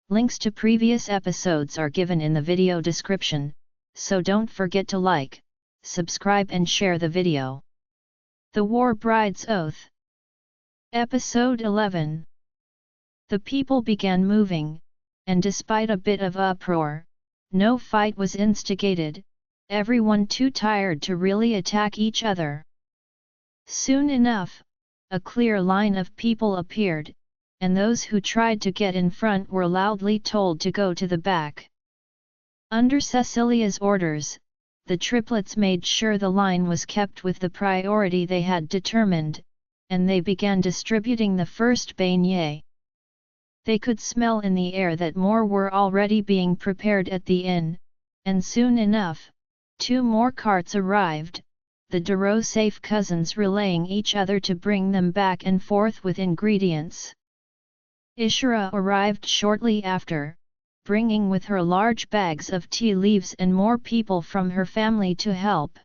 Links to previous episodes are given in the video description, so don't forget to like, subscribe and share the video. The War Bride's Oath. Episode 11. The people began moving, and despite a bit of uproar, no fight was instigated, everyone too tired to really attack each other. Soon enough, a clear line of people appeared, and those who tried to get in front were loudly told to go to the back. Under Cecilia's orders, the triplets made sure the line was kept with the priority they had determined, and they began distributing the first beignet. They could smell in the air that more were already being prepared at the inn, and soon enough, 2 more carts arrived, the Darrow-safe cousins relaying each other to bring them back and forth with ingredients. Ishara arrived shortly after, bringing with her large bags of tea leaves and more people from her family to help.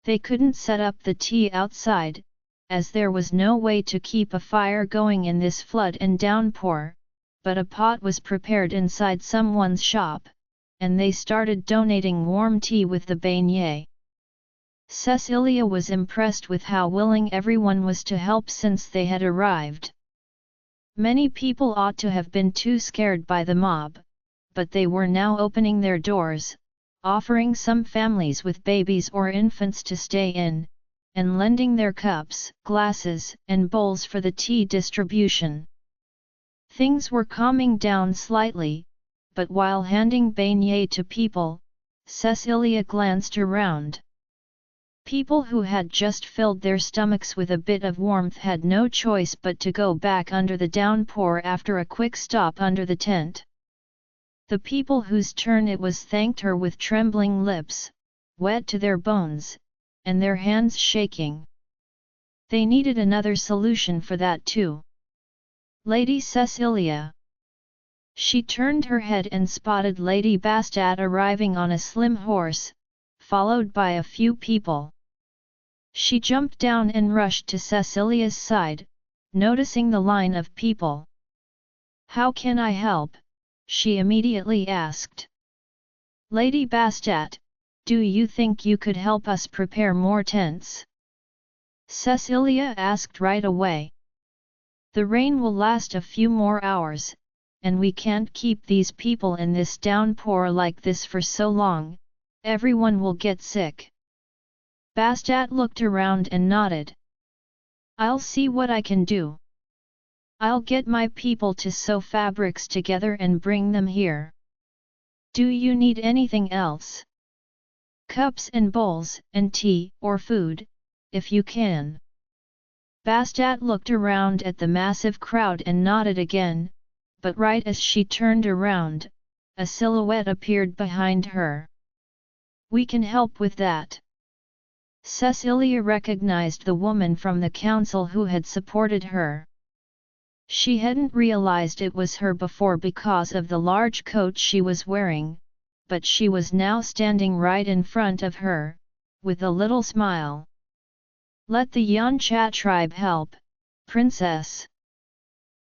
They couldn't set up the tea outside, as there was no way to keep a fire going in this flood and downpour, but a pot was prepared inside someone's shop, and they started donating warm tea with the beignet. Cecilia was impressed with how willing everyone was to help since they had arrived. Many people ought to have been too scared by the mob, but they were now opening their doors, offering some families with babies or infants to stay in, and lending their cups, glasses, and bowls for the tea distribution. Things were calming down slightly, but while handing beignet to people, Cecilia glanced around. People who had just filled their stomachs with a bit of warmth had no choice but to go back under the downpour after a quick stop under the tent. The people whose turn it was thanked her with trembling lips, wet to their bones, and their hands shaking. They needed another solution for that too. Lady Cecilia. She turned her head and spotted Lady Bastet arriving on a slim horse, followed by a few people. She jumped down and rushed to Cecilia's side, noticing the line of people. "How can I help?" she immediately asked. "Lady Bastet, do you think you could help us prepare more tents?" Cecilia asked right away. "The rain will last a few more hours, and we can't keep these people in this downpour like this for so long, everyone will get sick." Bastet looked around and nodded. "I'll see what I can do. I'll get my people to sew fabrics together and bring them here. Do you need anything else? Cups and bowls, and tea, or food, if you can." Bastet looked around at the massive crowd and nodded again, but right as she turned around, a silhouette appeared behind her. "We can help with that." Cecilia recognized the woman from the council who had supported her. She hadn't realized it was her before because of the large coat she was wearing, but she was now standing right in front of her, with a little smile. "Let the Yancha tribe help, Princess.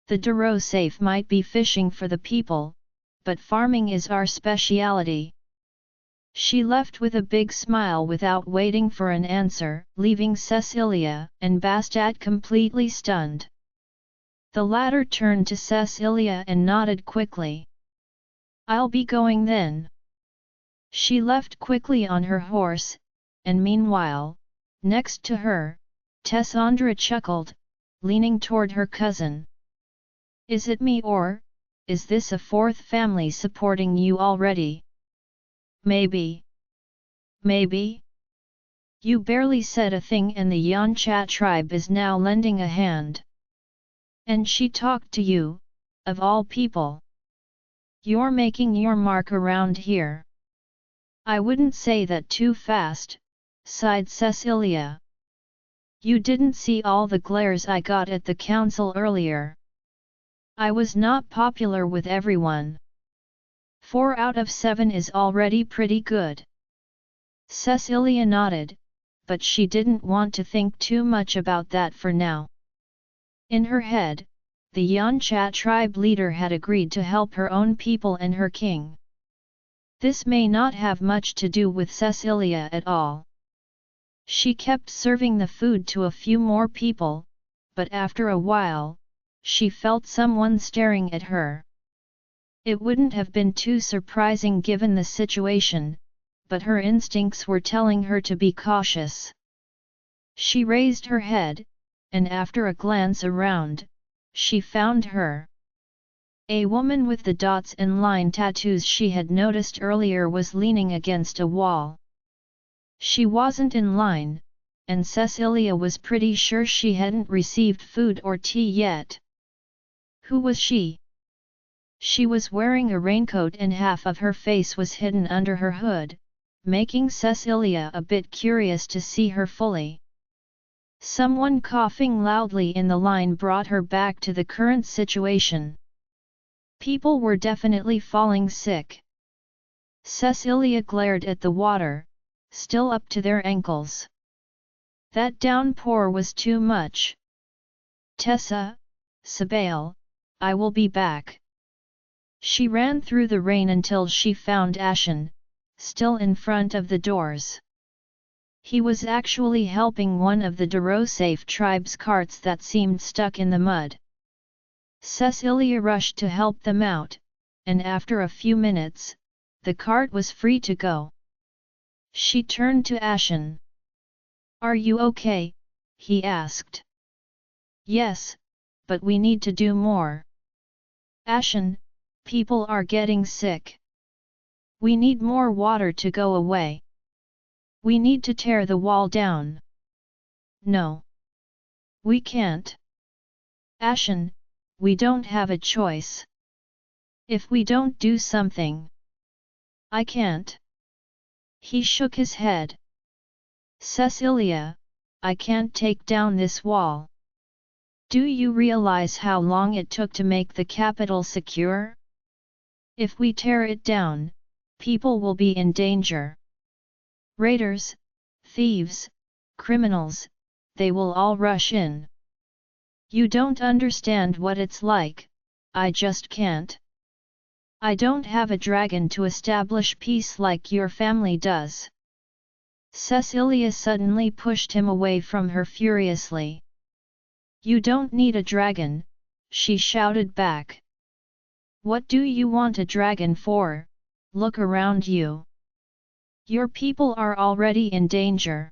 The Darrow-safe might be fishing for the people, but farming is our speciality." She left with a big smile without waiting for an answer, leaving Cecilia and Bastet completely stunned. The latter turned to Cecilia and nodded quickly. "I'll be going then." She left quickly on her horse, and meanwhile, next to her, Tessandra chuckled, leaning toward her cousin. "Is it me or, is this a 4th family supporting you already? Maybe. Maybe? You barely said a thing and the Yancha tribe is now lending a hand. And she talked to you, of all people. You're making your mark around here." "I wouldn't say that too fast," sighed Cecilia. "You didn't see all the glares I got at the council earlier. I was not popular with everyone. 4 out of 7 is already pretty good." Cecilia nodded, but she didn't want to think too much about that for now. In her head, the Yancha tribe leader had agreed to help her own people and her king. This may not have much to do with Cecilia at all. She kept serving the food to a few more people, but after a while, she felt someone staring at her. It wouldn't have been too surprising given the situation, but her instincts were telling her to be cautious. She raised her head, and after a glance around, she found her. A woman with the dots and line tattoos she had noticed earlier was leaning against a wall. She wasn't in line, and Cecilia was pretty sure she hadn't received food or tea yet. Who was she? She was wearing a raincoat and half of her face was hidden under her hood, making Cecilia a bit curious to see her fully. Someone coughing loudly in the line brought her back to the current situation. People were definitely falling sick. Cecilia glared at the water, still up to their ankles. That downpour was too much. Tessa, Sabael, I will be back. She ran through the rain until she found Ashen, still in front of the doors. He was actually helping one of the Dorosave tribe's carts that seemed stuck in the mud. Cecilia rushed to help them out, and after a few minutes, the cart was free to go. She turned to Ashen. Are you okay? He asked. Yes, but we need to do more. Ashen, people are getting sick. We need more water to go away. We need to tear the wall down. No. We can't. Ashen, we don't have a choice. If we don't do something. I can't. He shook his head. Cecilia, I can't take down this wall. Do you realize how long it took to make the capital secure? If we tear it down, people will be in danger. Raiders, thieves, criminals, they will all rush in. You don't understand what it's like, I just can't. I don't have a dragon to establish peace like your family does. Cecilia suddenly pushed him away from her furiously. You don't need a dragon, she shouted back. What do you want a dragon for? Look around you. Your people are already in danger.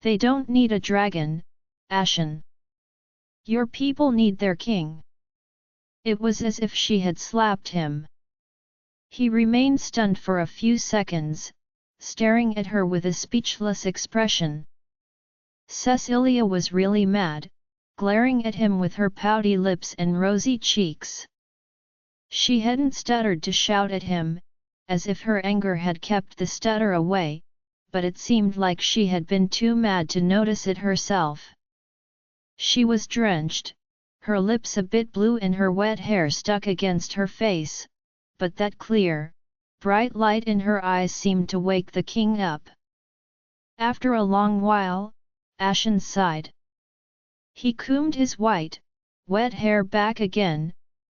They don't need a dragon, Ashen. Your people need their king. It was as if she had slapped him. He remained stunned for a few seconds, staring at her with a speechless expression. Cecilia was really mad, glaring at him with her pouty lips and rosy cheeks. She hadn't stuttered to shout at him, as if her anger had kept the stutter away, but it seemed like she had been too mad to notice it herself. She was drenched, her lips a bit blue and her wet hair stuck against her face, but that clear, bright light in her eyes seemed to wake the king up. After a long while, Ashen sighed. He combed his white, wet hair back again,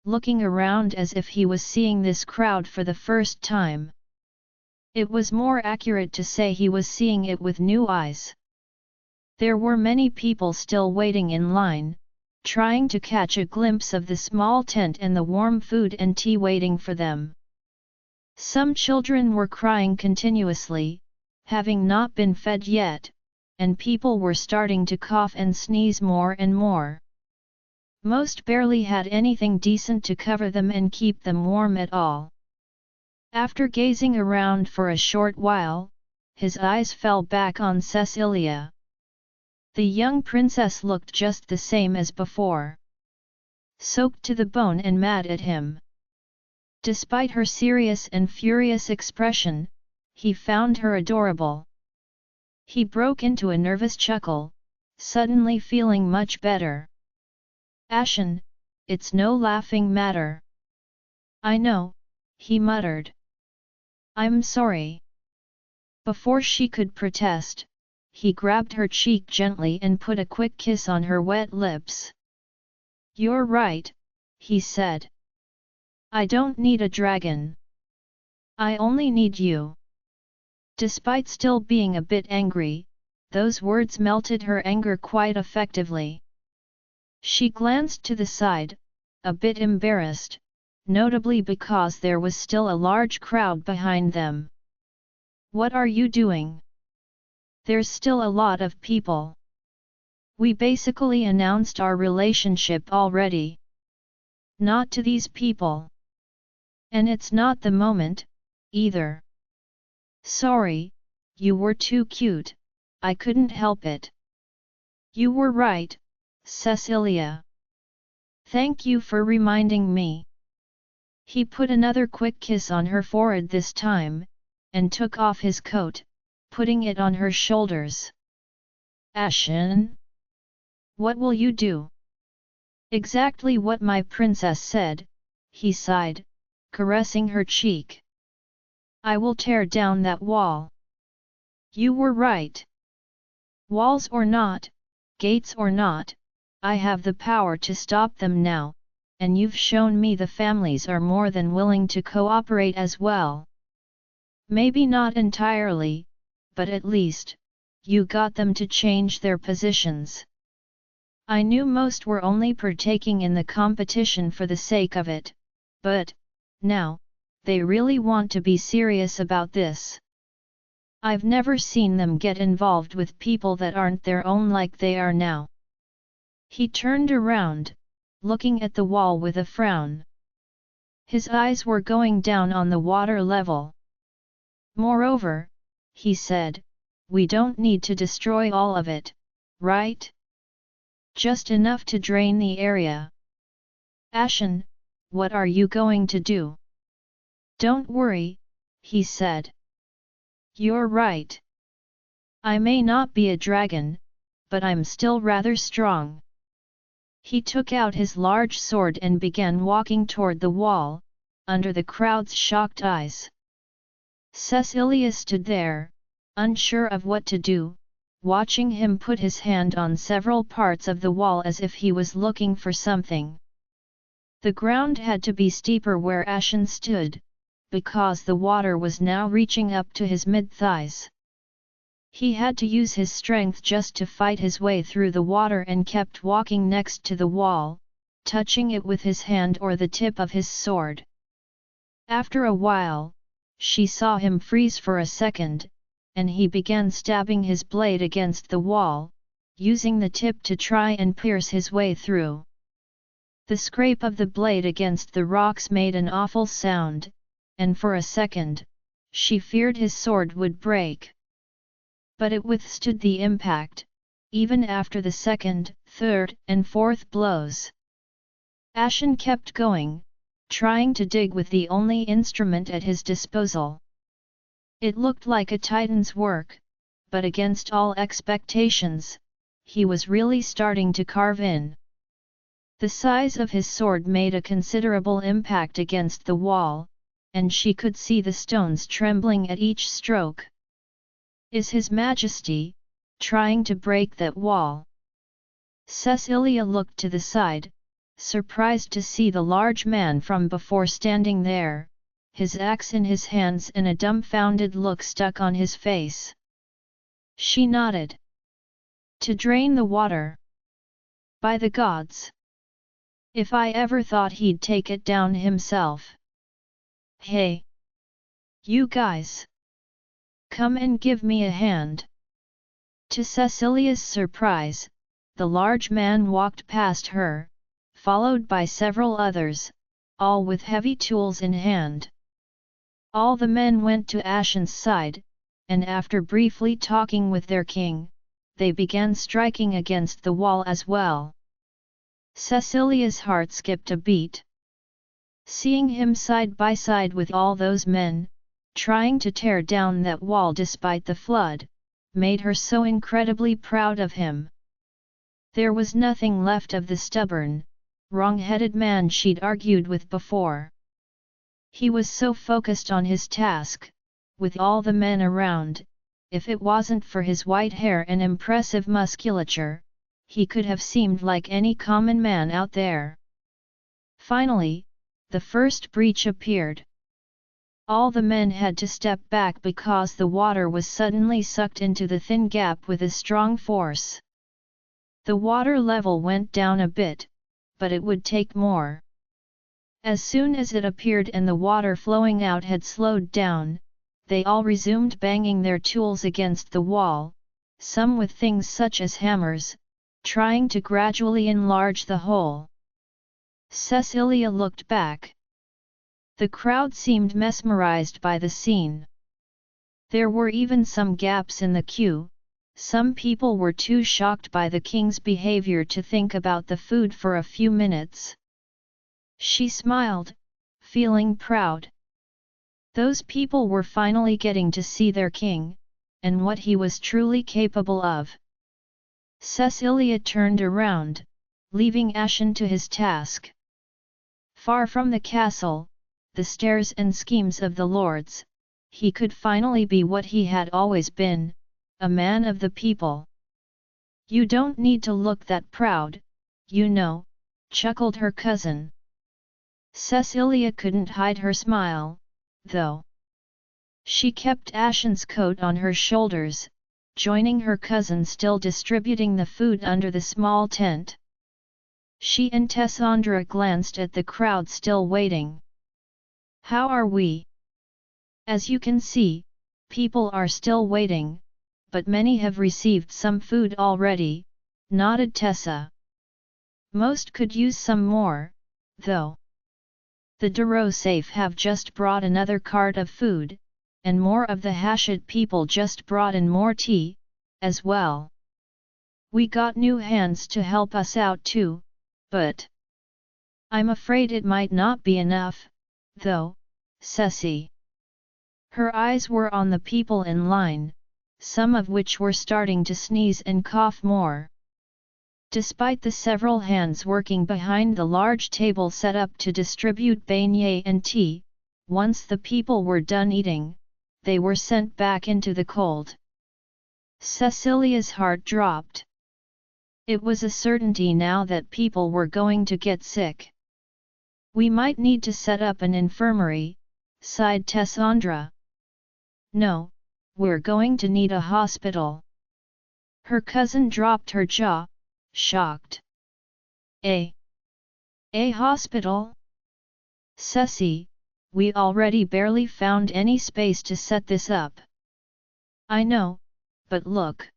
looking around as if he was seeing this crowd for the first time. It was more accurate to say he was seeing it with new eyes. There were many people still waiting in line, trying to catch a glimpse of the small tent and the warm food and tea waiting for them. Some children were crying continuously, having not been fed yet, and people were starting to cough and sneeze more and more. Most barely had anything decent to cover them and keep them warm at all. After gazing around for a short while, his eyes fell back on Cecilia. The young princess looked just the same as before. Soaked to the bone and mad at him. Despite her serious and furious expression, he found her adorable. He broke into a nervous chuckle, suddenly feeling much better. Ashen, it's no laughing matter. I know, he muttered. I'm sorry. Before she could protest, he grabbed her cheek gently and put a quick kiss on her wet lips. You're right, he said. I don't need a dragon. I only need you. Despite still being a bit angry, those words melted her anger quite effectively. She glanced to the side, a bit embarrassed, notably because there was still a large crowd behind them. What are you doing? There's still a lot of people. We basically announced our relationship already. Not to these people. And it's not the moment, either. Sorry, you were too cute, I couldn't help it. You were right, Cecilia. Thank you for reminding me. He put another quick kiss on her forehead this time, and took off his coat, putting it on her shoulders. Ashen? What will you do? Exactly what my princess said, he sighed, caressing her cheek. I will tear down that wall. You were right. Walls or not, gates or not, I have the power to stop them now, and you've shown me the families are more than willing to cooperate as well. Maybe not entirely, but at least, you got them to change their positions. I knew most were only partaking in the competition for the sake of it, but, now, they really want to be serious about this. I've never seen them get involved with people that aren't their own like they are now. He turned around, looking at the wall with a frown. His eyes were going down on the water level. Moreover, he said, we don't need to destroy all of it, right? Just enough to drain the area. Ashen, what are you going to do? Don't worry, he said. You're right. I may not be a dragon, but I'm still rather strong. He took out his large sword and began walking toward the wall, under the crowd's shocked eyes. Cecilia stood there, unsure of what to do, watching him put his hand on several parts of the wall as if he was looking for something. The ground had to be steeper where Ashen stood, because the water was now reaching up to his mid-thighs. He had to use his strength just to fight his way through the water and kept walking next to the wall, touching it with his hand or the tip of his sword. After a while, she saw him freeze for a second, and he began stabbing his blade against the wall, using the tip to try and pierce his way through. The scrape of the blade against the rocks made an awful sound, and for a second, she feared his sword would break. But it withstood the impact, even after the second, third, and fourth blows. Ashen kept going, trying to dig with the only instrument at his disposal. It looked like a titan's work, but against all expectations, he was really starting to carve in. The size of his sword made a considerable impact against the wall, and she could see the stones trembling at each stroke. Is His Majesty trying to break that wall? Cecilia looked to the side, surprised to see the large man from before standing there, his axe in his hands and a dumbfounded look stuck on his face. She nodded. To drain the water. By the gods! If I ever thought he'd take it down himself. Hey! You guys! Come and give me a hand. To Cecilia's surprise, the large man walked past her, followed by several others, all with heavy tools in hand. All the men went to Ashen's side, and after briefly talking with their king, they began striking against the wall as well. Cecilia's heart skipped a beat. Seeing him side by side with all those men, trying to tear down that wall despite the flood, made her so incredibly proud of him. There was nothing left of the stubborn, wrong-headed man she'd argued with before. He was so focused on his task, with all the men around, if it wasn't for his white hair and impressive musculature, he could have seemed like any common man out there. Finally, the first breach appeared. All the men had to step back because the water was suddenly sucked into the thin gap with a strong force. The water level went down a bit, but it would take more. As soon as it appeared and the water flowing out had slowed down, they all resumed banging their tools against the wall, some with things such as hammers, trying to gradually enlarge the hole. Cecilia looked back. The crowd seemed mesmerized by the scene. There were even some gaps in the queue. Some people were too shocked by the king's behavior to think about the food for a few minutes. She smiled, feeling proud. Those people were finally getting to see their king, and what he was truly capable of. Cecilia turned around, leaving Ashen to his task. Far from the castle, the stares and schemes of the lords, he could finally be what he had always been, a man of the people. "You don't need to look that proud, you know," chuckled her cousin. Cecilia couldn't hide her smile, though. She kept Ashen's coat on her shoulders, joining her cousin still distributing the food under the small tent. She and Tessandra glanced at the crowd still waiting. "How are we?" "As you can see, people are still waiting, but many have received some food already," nodded Tessa. "Most could use some more, though. The Dorosafe have just brought another cart of food, and more of the Hashid people just brought in more tea, as well. We got new hands to help us out too, but I'm afraid it might not be enough, though, Ceci." Her eyes were on the people in line, some of which were starting to sneeze and cough more. Despite the several hands working behind the large table set up to distribute beignets and tea, once the people were done eating, they were sent back into the cold. Cecilia's heart dropped. It was a certainty now that people were going to get sick. "We might need to set up an infirmary," sighed Tessandra. "No, we're going to need a hospital." Her cousin dropped her jaw, shocked. A hospital? Ceci, we already barely found any space to set this up." "I know, but look.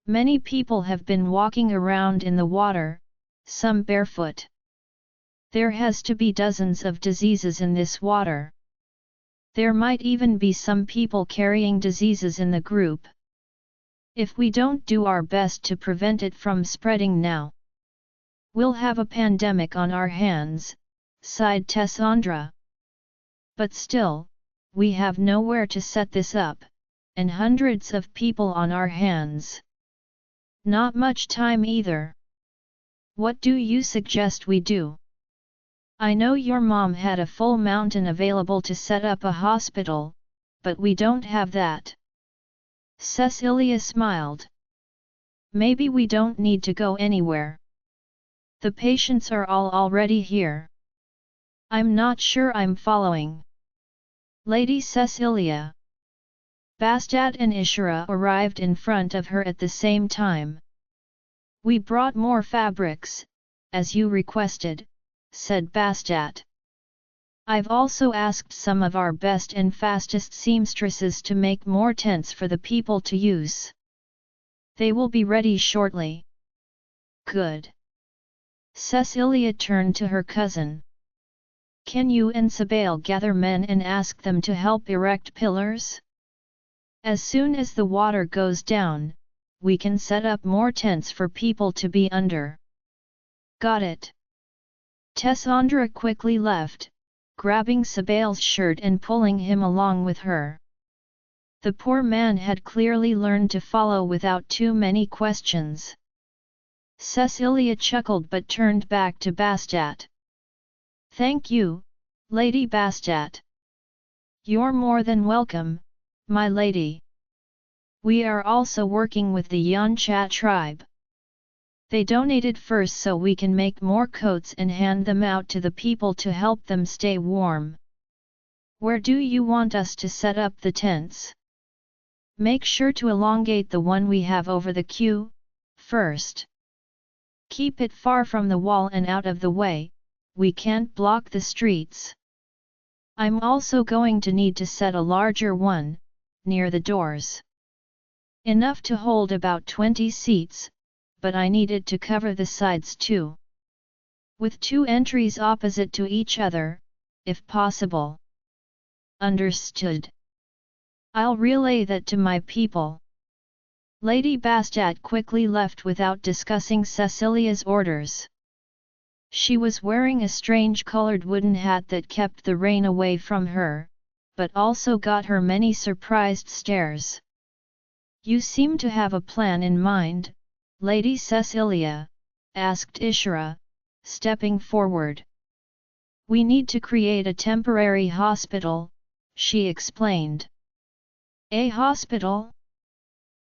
Many people have been walking around in the water, some barefoot. There has to be dozens of diseases in this water. There might even be some people carrying diseases in the group. If we don't do our best to prevent it from spreading now, we'll have a pandemic on our hands," sighed Tessandra. "But still, we have nowhere to set this up, and hundreds of people on our hands. Not much time either. What do you suggest we do? I know your mom had a full mountain available to set up a hospital, but we don't have that." Cecilia smiled. "Maybe we don't need to go anywhere. The patients are all already here." "I'm not sure I'm following." "Lady Cecilia." Bastet and Ishara arrived in front of her at the same time. "We brought more fabrics, as you requested," said Bastet. "I've also asked some of our best and fastest seamstresses to make more tents for the people to use. They will be ready shortly." "Good." Cecilia turned to her cousin. "Can you and Sabale gather men and ask them to help erect pillars? As soon as the water goes down, we can set up more tents for people to be under." "Got it." Tessandra quickly left, grabbing Sabale's shirt and pulling him along with her. The poor man had clearly learned to follow without too many questions. Cecilia chuckled but turned back to Bastet. "Thank you, Lady Bastet." "You're more than welcome, my lady. We are also working with the Yancha tribe. They donated first so we can make more coats and hand them out to the people to help them stay warm. Where do you want us to set up the tents? Make sure to elongate the one we have over the queue, first. Keep it far from the wall and out of the way, we can't block the streets. I'm also going to need to set a larger one, near the doors. Enough to hold about 20 seats, but I need it to cover the sides too. With 2 entries opposite to each other, if possible. Understood. I'll relay that to my people. Lady Bastet quickly left without discussing Cecilia's orders. She was wearing a strange colored wooden hat that kept the rain away from her, but also got her many surprised stares. You seem to have a plan in mind, Lady Cecilia, asked Ishara, stepping forward. We need to create a temporary hospital, she explained. A hospital?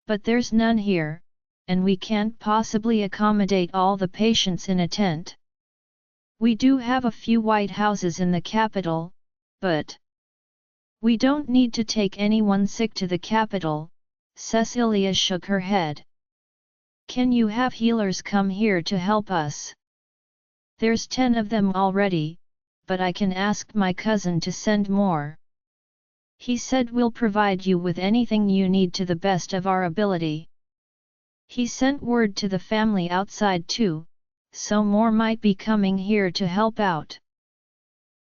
But there's none here, and we can't possibly accommodate all the patients in a tent. We do have a few white houses in the capital, but we don't need to take anyone sick to the capital. Cecilia shook her head. Can you have healers come here to help us? There's 10 of them already, but I can ask my cousin to send more. He said we'll provide you with anything you need to the best of our ability. He sent word to the family outside too, so more might be coming here to help out.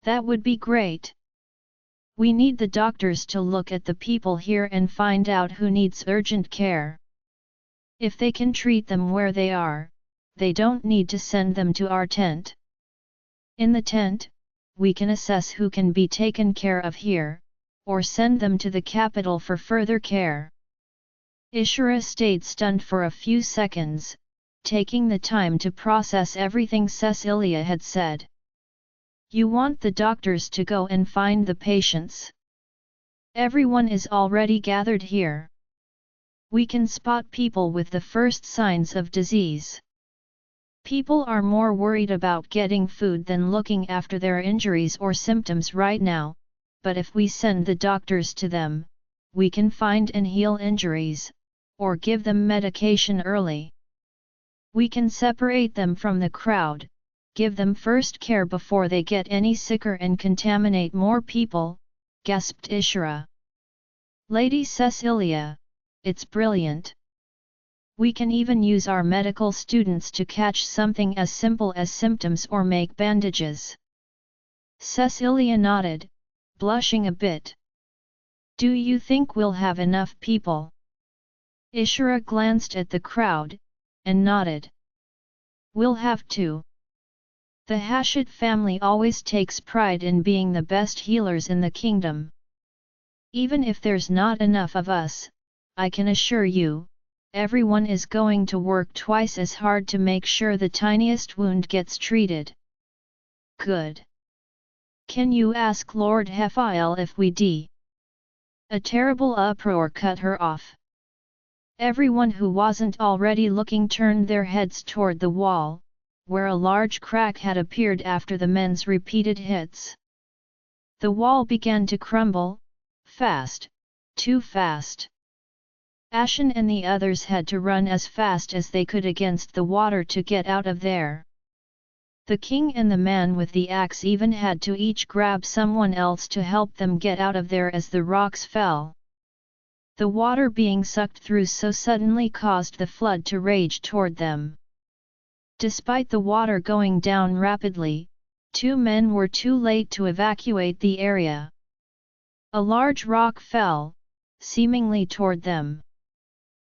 That would be great. We need the doctors to look at the people here and find out who needs urgent care. If they can treat them where they are, they don't need to send them to our tent. In the tent, we can assess who can be taken care of here, or send them to the capital for further care. Ishara stayed stunned for a few seconds, taking the time to process everything Cecilia had said. You want the doctors to go and find the patients? Everyone is already gathered here. We can spot people with the first signs of disease. People are more worried about getting food than looking after their injuries or symptoms right now, but if we send the doctors to them, we can find and heal injuries, or give them medication early. We can separate them from the crowd, give them first care before they get any sicker and contaminate more people, gasped Ishara. Lady Cecilia, it's brilliant. We can even use our medical students to catch something as simple as symptoms or make bandages. Cecilia nodded, blushing a bit. Do you think we'll have enough people? Ishara glanced at the crowd, and nodded. We'll have to. The Hashit family always takes pride in being the best healers in the kingdom. Even if there's not enough of us, I can assure you, everyone is going to work twice as hard to make sure the tiniest wound gets treated. Good. Can you ask Lord Hephael if we d? A terrible uproar cut her off. Everyone who wasn't already looking turned their heads toward the wall, where a large crack had appeared after the men's repeated hits. The wall began to crumble, fast, too fast. Ashen and the others had to run as fast as they could against the water to get out of there. The king and the man with the axe even had to each grab someone else to help them get out of there as the rocks fell. The water being sucked through so suddenly caused the flood to rage toward them. Despite the water going down rapidly, 2 men were too late to evacuate the area. A large rock fell, seemingly toward them.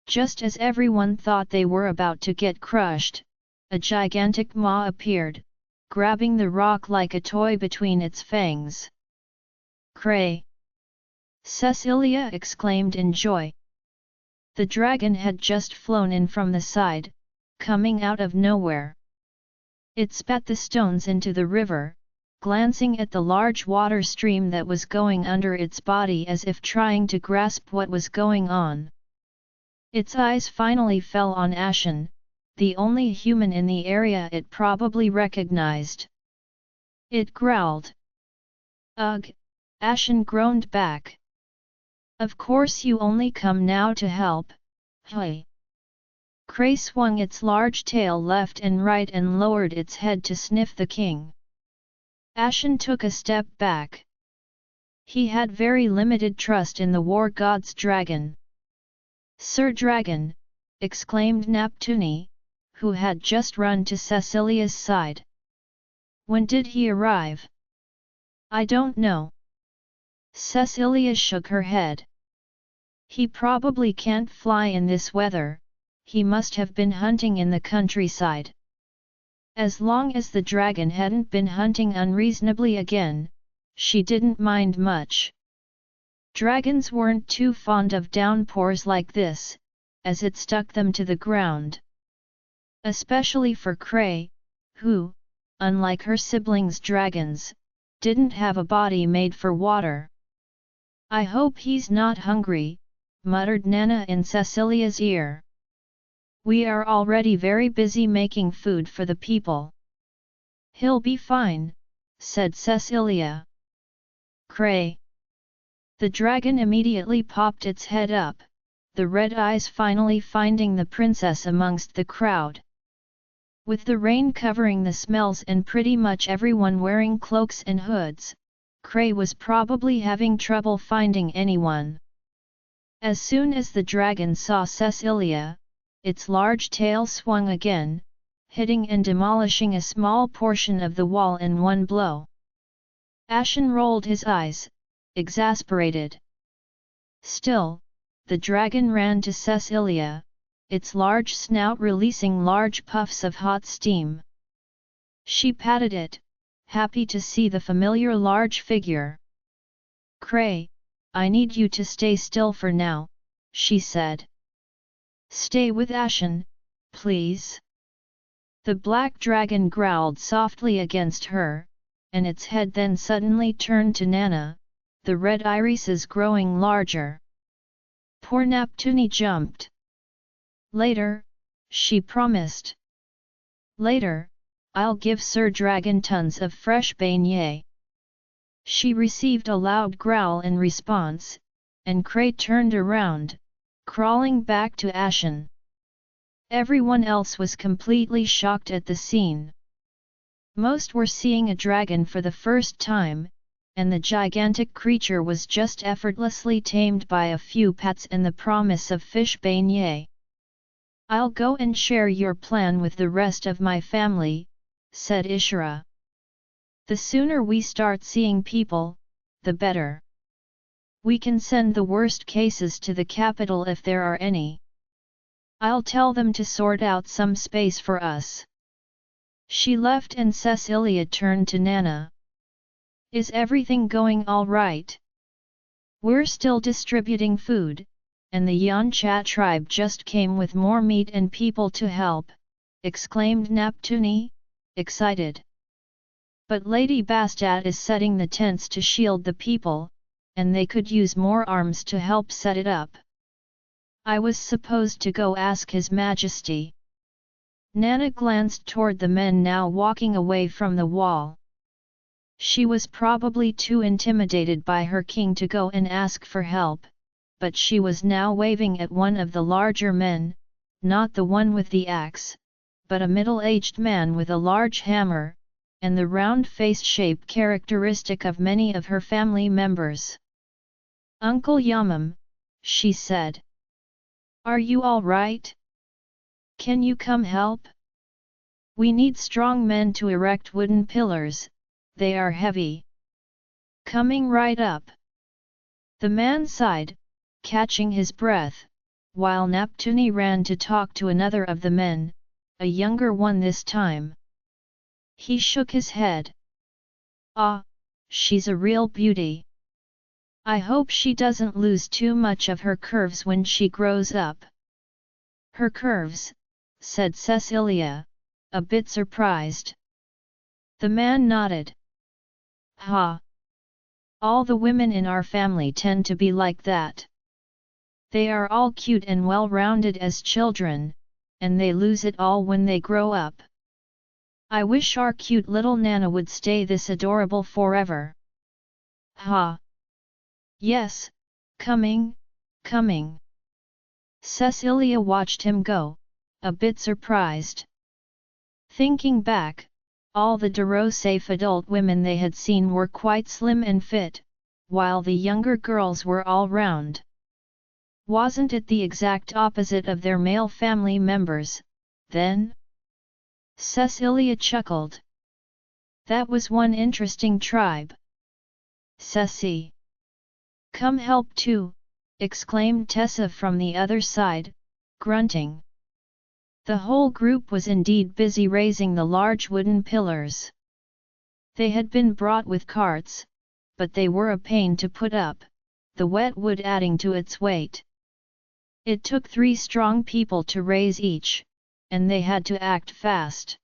Just as everyone thought they were about to get crushed, a gigantic maw appeared, grabbing the rock like a toy between its fangs. Cray! Cecilia exclaimed in joy. The dragon had just flown in from the side, coming out of nowhere. It spat the stones into the river, glancing at the large water stream that was going under its body as if trying to grasp what was going on. Its eyes finally fell on Ashen, the only human in the area it probably recognized. It growled. Ugh! Ashen groaned back. Of course you only come now to help, hey! Cray swung its large tail left and right and lowered its head to sniff the king. Ashen took a step back. He had very limited trust in the war god's dragon. Sir Dragon! Exclaimed Neptune, who had just run to Cecilia's side. When did he arrive? I don't know. Cecilia shook her head. He probably can't fly in this weather, he must have been hunting in the countryside. As long as the dragon hadn't been hunting unreasonably again, she didn't mind much. Dragons weren't too fond of downpours like this, as it stuck them to the ground. Especially for Cray, who, unlike her siblings dragons, didn't have a body made for water. I hope he's not hungry, muttered Nana in Cecilia's ear. We are already very busy making food for the people. He'll be fine, said Cecilia. Cray. The dragon immediately popped its head up, the red eyes finally finding the princess amongst the crowd. With the rain covering the smells and pretty much everyone wearing cloaks and hoods, Cray was probably having trouble finding anyone. As soon as the dragon saw Cecilia, its large tail swung again, hitting and demolishing a small portion of the wall in one blow. Ashen rolled his eyes, exasperated. Still, the dragon ran to Cecilia, its large snout releasing large puffs of hot steam. She patted it, happy to see the familiar large figure. Cray, I need you to stay still for now, she said. Stay with Ashen, please. The black dragon growled softly against her, and its head then suddenly turned to Nana, the red irises growing larger. Poor Neptune jumped. Later, she promised. Later, I'll give Sir Dragon tons of fresh beignet. She received a loud growl in response, and Cray turned around, crawling back to Ashen. Everyone else was completely shocked at the scene. Most were seeing a dragon for the first time, and the gigantic creature was just effortlessly tamed by a few pats and the promise of fish beignet. I'll go and share your plan with the rest of my family, said Ishira. The sooner we start seeing people, the better. We can send the worst cases to the capital if there are any. I'll tell them to sort out some space for us. She left and Cecilia turned to Nana. Is everything going all right? We're still distributing food, and the Yancha tribe just came with more meat and people to help, exclaimed Neptune, excited. But Lady Bastet is setting the tents to shield the people, and they could use more arms to help set it up. I was supposed to go ask His Majesty. Nana glanced toward the men now walking away from the wall. She was probably too intimidated by her king to go and ask for help, but she was now waving at one of the larger men, not the one with the axe, but a middle-aged man with a large hammer, and the round face shape characteristic of many of her family members. Uncle Yamam, she said. Are you all right? Can you come help? We need strong men to erect wooden pillars, they are heavy. Coming right up. The man sighed, catching his breath, while Neptune ran to talk to another of the men, a younger one this time. He shook his head. Ah, she's a real beauty. I hope she doesn't lose too much of her curves when she grows up. Her curves, said Cecilia, a bit surprised. The man nodded. Ha! All the women in our family tend to be like that. They are all cute and well-rounded as children, and they lose it all when they grow up. I wish our cute little Nana would stay this adorable forever. Ha! Yes, coming, coming. Cecilia watched him go, a bit surprised. Thinking back, all the safe adult women they had seen were quite slim and fit, while the younger girls were all round. Wasn't it the exact opposite of their male family members, then? Cecilia chuckled. That was one interesting tribe. Ceci. Come help too, exclaimed Tessa from the other side, grunting. The whole group was indeed busy raising the large wooden pillars. They had been brought with carts, but they were a pain to put up, the wet wood adding to its weight. It took 3 strong people to raise each, and they had to act fast.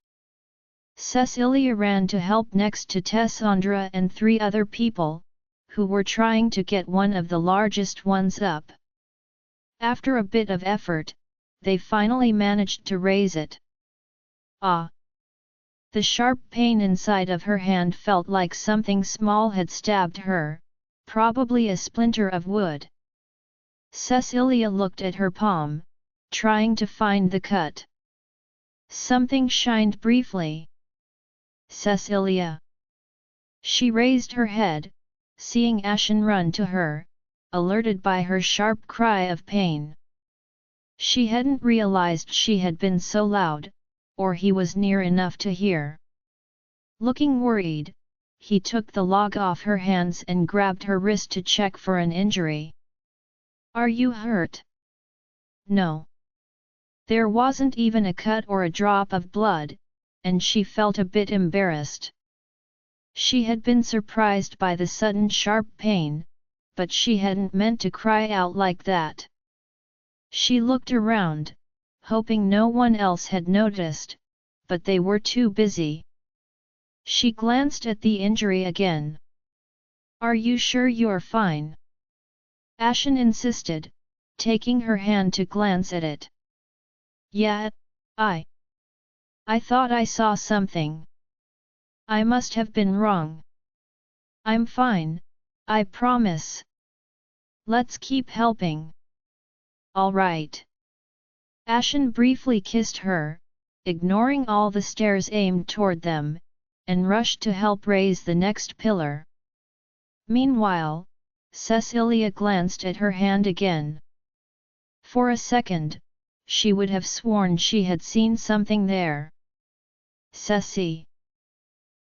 Cecilia ran to help next to Tessandra and 3 other people, who were trying to get one of the largest ones up. After a bit of effort, they finally managed to raise it. Ah! The sharp pain inside of her hand felt like something small had stabbed her, probably a splinter of wood. Cecilia looked at her palm, trying to find the cut. Something shined briefly. Cecilia. She raised her head, seeing Ashen run to her, alerted by her sharp cry of pain. She hadn't realized she had been so loud, or he was near enough to hear. Looking worried, he took the log off her hands and grabbed her wrist to check for an injury. Are you hurt? No. There wasn't even a cut or a drop of blood, and she felt a bit embarrassed. She had been surprised by the sudden sharp pain, but she hadn't meant to cry out like that. She looked around, hoping no one else had noticed, but they were too busy. She glanced at the injury again. Are you sure you're fine? Ashen insisted, taking her hand to glance at it. Yeah, I thought I saw something. I must have been wrong. I'm fine, I promise. Let's keep helping. All right. Ashen briefly kissed her, ignoring all the stares aimed toward them, and rushed to help raise the next pillar. Meanwhile, Cecilia glanced at her hand again. For a second, she would have sworn she had seen something there. Ceci.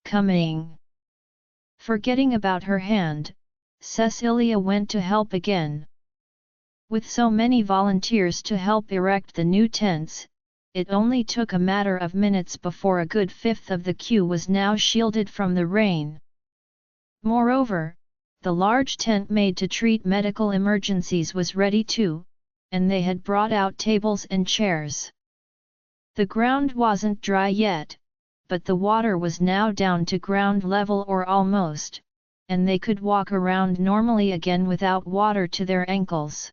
Coming. Forgetting about her hand, Cecilia went to help again. With so many volunteers to help erect the new tents, it only took a matter of minutes before a good 1/5 of the queue was now shielded from the rain. Moreover, the large tent made to treat medical emergencies was ready too, and they had brought out tables and chairs. The ground wasn't dry yet, but the water was now down to ground level or almost, and they could walk around normally again without water to their ankles.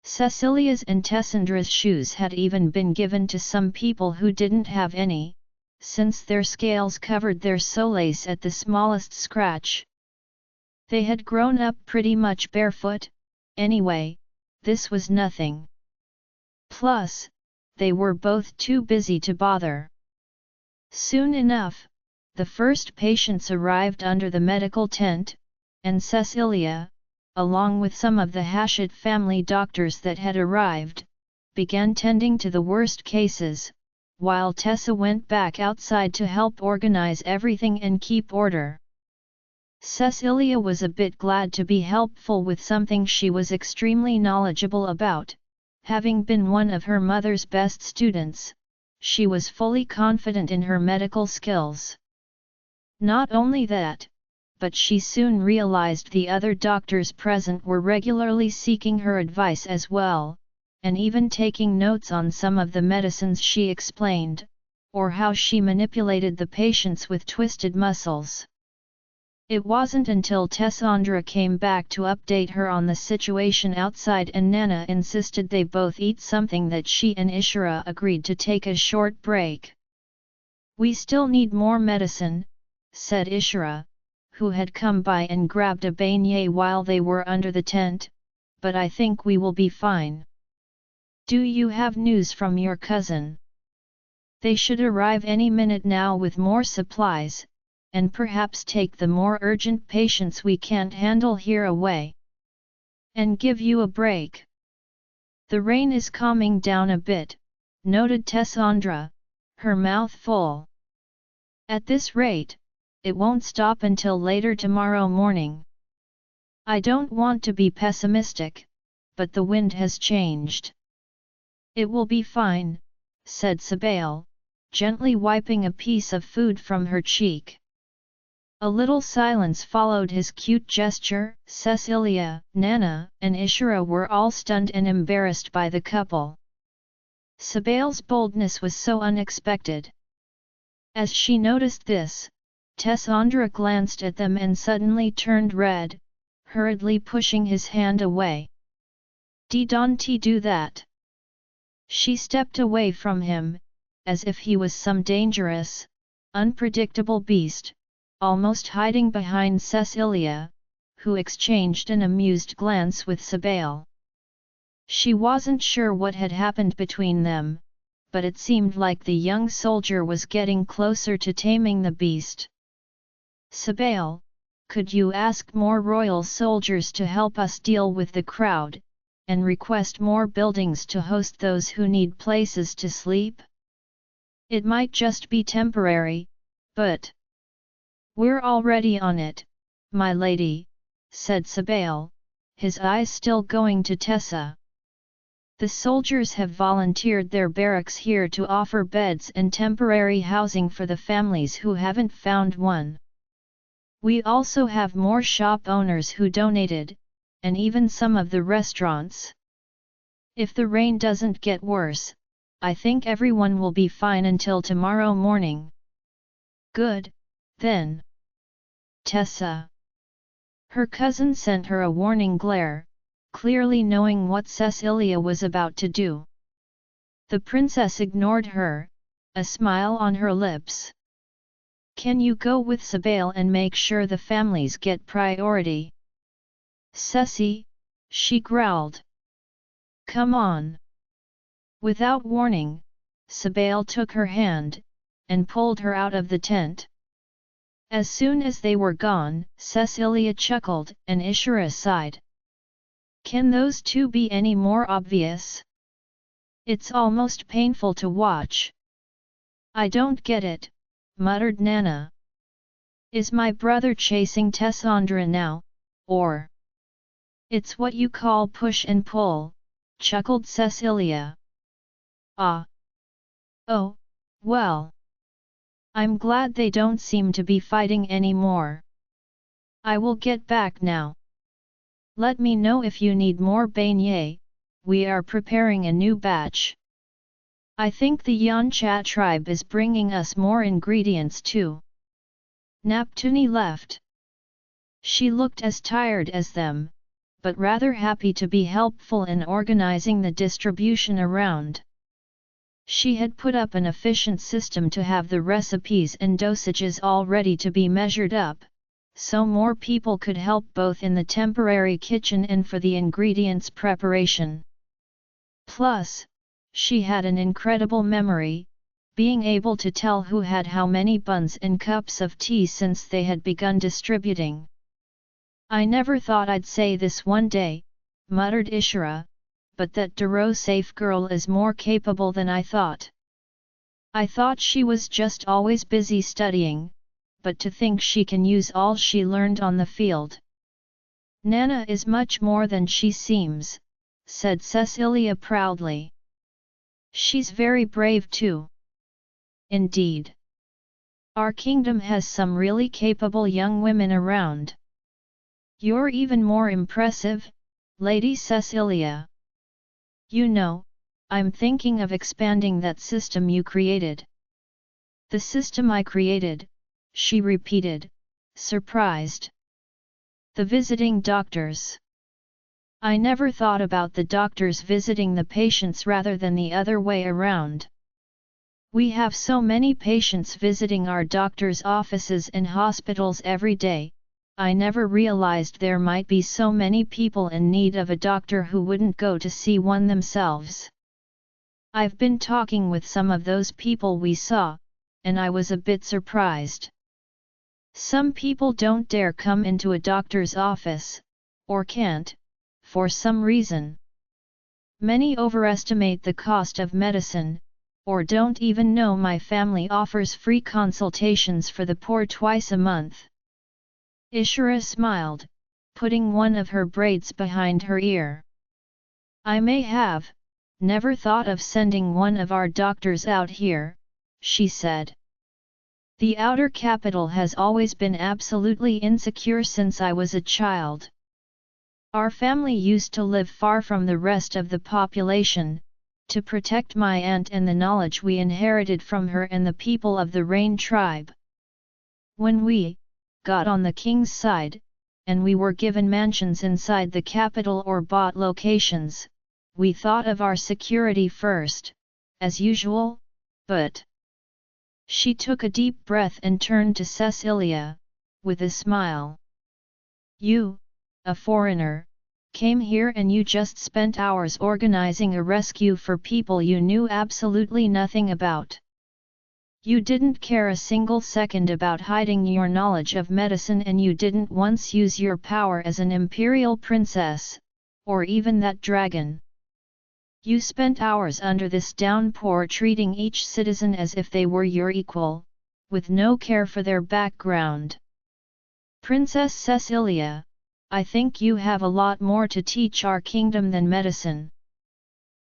Cecilia's and Tessandra's shoes had even been given to some people who didn't have any, since their scales covered their soles at the smallest scratch. They had grown up pretty much barefoot, anyway, this was nothing. Plus, they were both too busy to bother. Soon enough, the first patients arrived under the medical tent, and Cecilia, along with some of the Hachette family doctors that had arrived, began tending to the worst cases, while Tessa went back outside to help organize everything and keep order. Cecilia was a bit glad to be helpful with something she was extremely knowledgeable about, having been one of her mother's best students. She was fully confident in her medical skills. Not only that, but she soon realized the other doctors present were regularly seeking her advice as well, and even taking notes on some of the medicines she explained, or how she manipulated the patients with twisted muscles. It wasn't until Tessandra came back to update her on the situation outside and Nana insisted they both eat something that she and Ishira agreed to take a short break. "We still need more medicine," said Ishira, who had come by and grabbed a beignet while they were under the tent, "but I think we will be fine." "Do you have news from your cousin?" "They should arrive any minute now with more supplies, and perhaps take the more urgent patients we can't handle here away. And give you a break." "The rain is calming down a bit," noted Tessandra, her mouth full. "At this rate, it won't stop until later tomorrow morning." "I don't want to be pessimistic, but the wind has changed." "It will be fine," said Sabail, gently wiping a piece of food from her cheek. A little silence followed his cute gesture. Cecilia, Nana, and Ishira were all stunned and embarrassed by the couple. Sabail's boldness was so unexpected. As she noticed this, Tessandra glanced at them and suddenly turned red, hurriedly pushing his hand away. "Don't do that!" She stepped away from him, as if he was some dangerous, unpredictable beast, almost hiding behind Cecilia, who exchanged an amused glance with Sabail. She wasn't sure what had happened between them, but it seemed like the young soldier was getting closer to taming the beast. "Sabail, could you ask more royal soldiers to help us deal with the crowd, and request more buildings to host those who need places to sleep? It might just be temporary, but—" "We're already on it, my lady," said Sabail, his eyes still going to Tessa. "The soldiers have volunteered their barracks here to offer beds and temporary housing for the families who haven't found one. We also have more shop owners who donated, and even some of the restaurants. If the rain doesn't get worse, I think everyone will be fine until tomorrow morning." "Good, then." "Tessa." Her cousin sent her a warning glare, clearly knowing what Cecilia was about to do. The princess ignored her, a smile on her lips. "Can you go with Sabail and make sure the families get priority?" "Ceci," she growled. "Come on." Without warning, Sabail took her hand, and pulled her out of the tent. As soon as they were gone, Cecilia chuckled and Ishira sighed. "Can those two be any more obvious? It's almost painful to watch." "I don't get it," muttered Nana. "Is my brother chasing Tessandra now, or—" "It's what you call push and pull," chuckled Cecilia. "Ah. Oh, well. I'm glad they don't seem to be fighting anymore. I will get back now. Let me know if you need more beignet, we are preparing a new batch. I think the Yancha tribe is bringing us more ingredients too." Naptuni left. She looked as tired as them, but rather happy to be helpful in organizing the distribution around. She had put up an efficient system to have the recipes and dosages all ready to be measured up, so more people could help both in the temporary kitchen and for the ingredients preparation. Plus, she had an incredible memory, being able to tell who had how many buns and cups of tea since they had begun distributing. "I never thought I'd say this one day," muttered Ishira, "but that Duro-safe girl is more capable than I thought. I thought she was just always busy studying, but to think she can use all she learned on the field." "Nana is much more than she seems," said Cecilia proudly. "She's very brave too." "Indeed. Our kingdom has some really capable young women around." "You're even more impressive, Lady Cecilia. You know, I'm thinking of expanding that system you created." "The system I created," she repeated, surprised. The visiting doctors. I never thought about the doctors visiting the patients rather than the other way around. We have so many patients visiting our doctors' offices and hospitals every day. I never realized there might be so many people in need of a doctor who wouldn't go to see one themselves. I've been talking with some of those people we saw, and I was a bit surprised. Some people don't dare come into a doctor's office, or can't, for some reason. Many overestimate the cost of medicine, or don't even know my family offers free consultations for the poor twice a month. Ishura smiled, putting one of her braids behind her ear. I may have never thought of sending one of our doctors out here, she said. The outer capital has always been absolutely insecure since I was a child. Our family used to live far from the rest of the population, to protect my aunt and the knowledge we inherited from her and the people of the Rain tribe. When we got on the king's side, and we were given mansions inside the capital or bought locations, we thought of our security first, as usual, but... She took a deep breath and turned to Cecilia, with a smile. You, a foreigner, came here and you just spent hours organizing a rescue for people you knew absolutely nothing about. You didn't care a single second about hiding your knowledge of medicine, and you didn't once use your power as an imperial princess, or even that dragon. You spent hours under this downpour treating each citizen as if they were your equal, with no care for their background. Princess Cecilia, I think you have a lot more to teach our kingdom than medicine.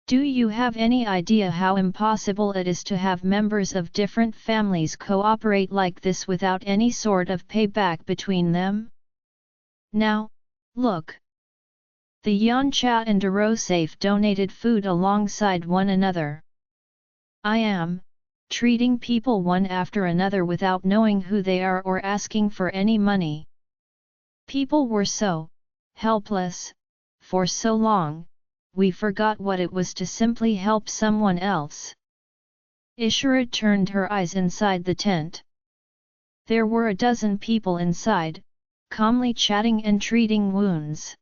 Do you have any idea how impossible it is to have members of different families cooperate like this without any sort of payback between them? Now, look. The Yancha and Darosaf donated food alongside one another. I am treating people one after another without knowing who they are or asking for any money. People were so helpless for so long. We forgot what it was to simply help someone else. Ishura turned her eyes inside the tent. There were a dozen people inside, calmly chatting and treating wounds.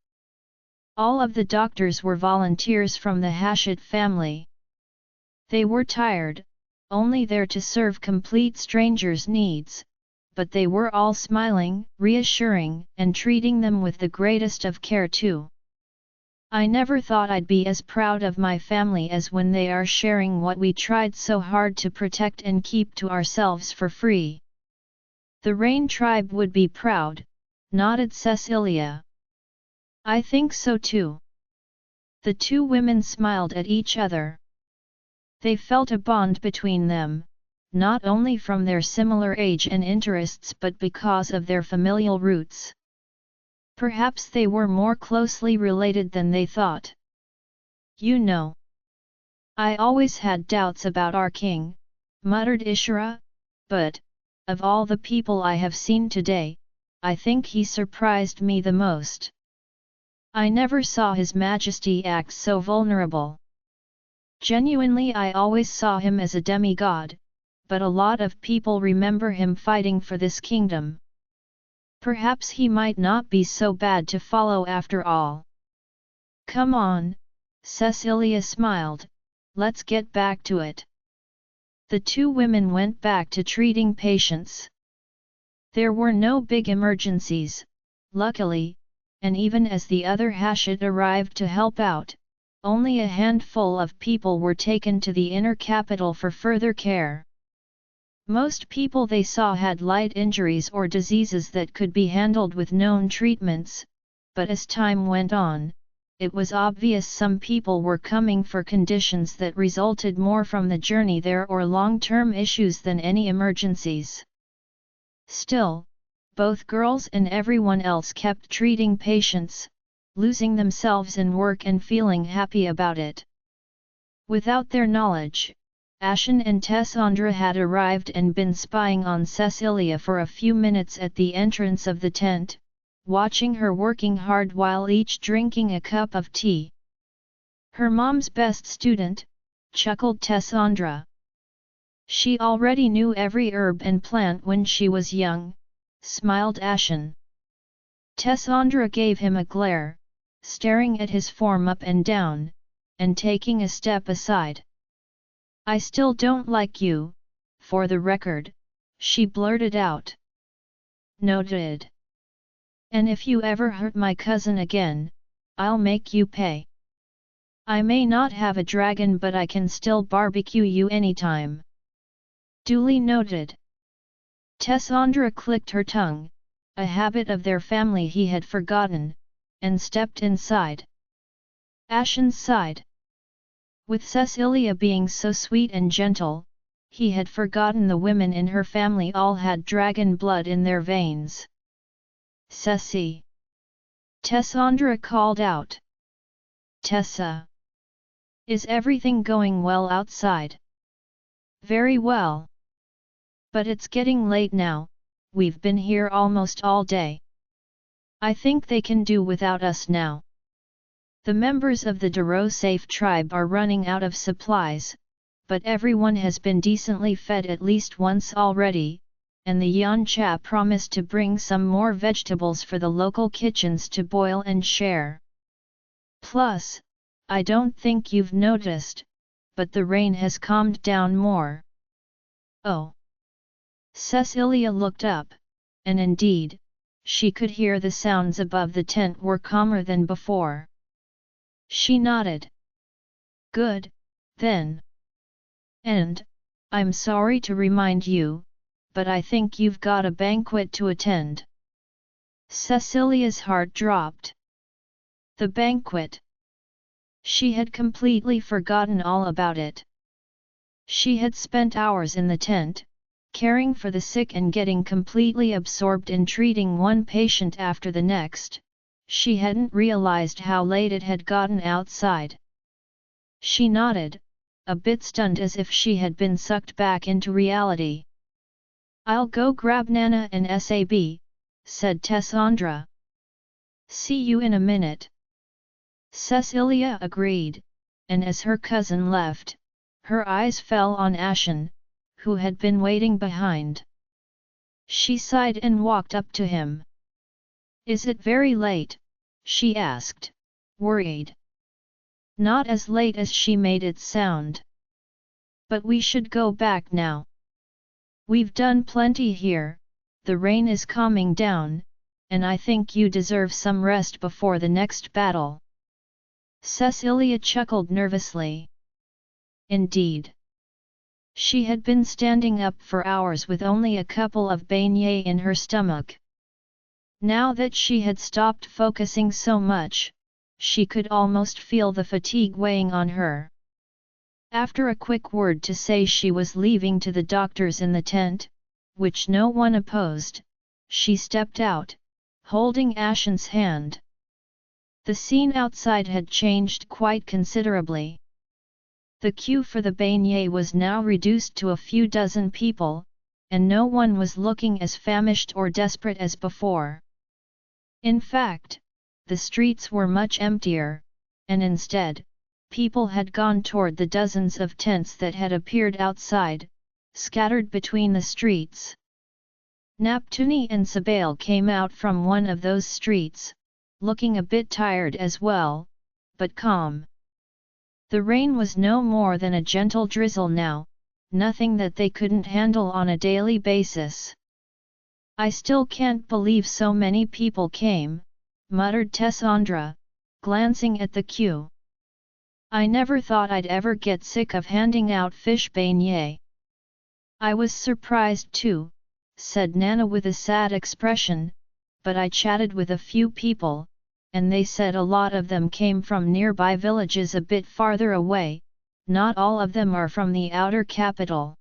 All of the doctors were volunteers from the Hashit family. They were tired, only there to serve complete strangers' needs, but they were all smiling, reassuring, and treating them with the greatest of care too. I never thought I'd be as proud of my family as when they are sharing what we tried so hard to protect and keep to ourselves for free. The Rain tribe would be proud, nodded Cecilia. I think so too. The two women smiled at each other. They felt a bond between them, not only from their similar age and interests but because of their familial roots. Perhaps they were more closely related than they thought. You know, I always had doubts about our king, muttered Ishura, but, of all the people I have seen today, I think he surprised me the most. I never saw His Majesty act so vulnerable. Genuinely, I always saw him as a demigod, but a lot of people remember him fighting for this kingdom. Perhaps he might not be so bad to follow after all. Come on, Cecilia smiled, let's get back to it. The two women went back to treating patients. There were no big emergencies, luckily, and even as the other Hashit arrived to help out, only a handful of people were taken to the inner capital for further care. Most people they saw had light injuries or diseases that could be handled with known treatments, but as time went on, it was obvious some people were coming for conditions that resulted more from the journey there or long-term issues than any emergencies. Still, both girls and everyone else kept treating patients, losing themselves in work and feeling happy about it. Without their knowledge, Ashen and Tessandra had arrived and been spying on Cecilia for a few minutes at the entrance of the tent, watching her working hard while each drinking a cup of tea. Her mom's best student, chuckled Tessandra. She already knew every herb and plant when she was young, smiled Ashen. Tessandra gave him a glare, staring at his form up and down, and taking a step aside. I still don't like you, for the record, she blurted out. Noted. And if you ever hurt my cousin again, I'll make you pay. I may not have a dragon, but I can still barbecue you anytime. Duly noted. Tessandra clicked her tongue, a habit of their family he had forgotten, and stepped inside. Ashen sighed. With Cecilia being so sweet and gentle, he had forgotten the women in her family all had dragon blood in their veins. Ceci! Tessandra called out. Tessa! Is everything going well outside? Very well. But it's getting late now, we've been here almost all day. I think they can do without us now. The members of the Duro-safe tribe are running out of supplies, but everyone has been decently fed at least once already, and the Yancha promised to bring some more vegetables for the local kitchens to boil and share. Plus, I don't think you've noticed, but the rain has calmed down more. Oh! Cecilia looked up, and indeed, she could hear the sounds above the tent were calmer than before. She nodded. Good, then. And, I'm sorry to remind you, but I think you've got a banquet to attend. Cecilia's heart dropped. The banquet. She had completely forgotten all about it. She had spent hours in the tent, caring for the sick and getting completely absorbed in treating one patient after the next. She hadn't realized how late it had gotten outside. She nodded, a bit stunned as if she had been sucked back into reality. I'll go grab Nana and Sab, said Tessandra. See you in a minute. Cecilia agreed, and as her cousin left, her eyes fell on Ashen, who had been waiting behind. She sighed and walked up to him. Is it very late? She asked, worried. Not as late as she made it sound. But we should go back now. We've done plenty here, the rain is calming down, and I think you deserve some rest before the next battle. Cecilia chuckled nervously. Indeed. She had been standing up for hours with only a couple of beignets in her stomach. Now that she had stopped focusing so much, she could almost feel the fatigue weighing on her. After a quick word to say she was leaving to the doctors in the tent, which no one opposed, she stepped out, holding Ashen's hand. The scene outside had changed quite considerably. The queue for the beignet was now reduced to a few dozen people, and no one was looking as famished or desperate as before. In fact, the streets were much emptier, and instead, people had gone toward the dozens of tents that had appeared outside, scattered between the streets. Naptuni and Sabail came out from one of those streets, looking a bit tired as well, but calm. The rain was no more than a gentle drizzle now, nothing that they couldn't handle on a daily basis. I still can't believe so many people came, muttered Tessandra, glancing at the queue. I never thought I'd ever get sick of handing out fish beignets. I was surprised too, said Nana with a sad expression, but I chatted with a few people, and they said a lot of them came from nearby villages a bit farther away, not all of them are from the outer capital.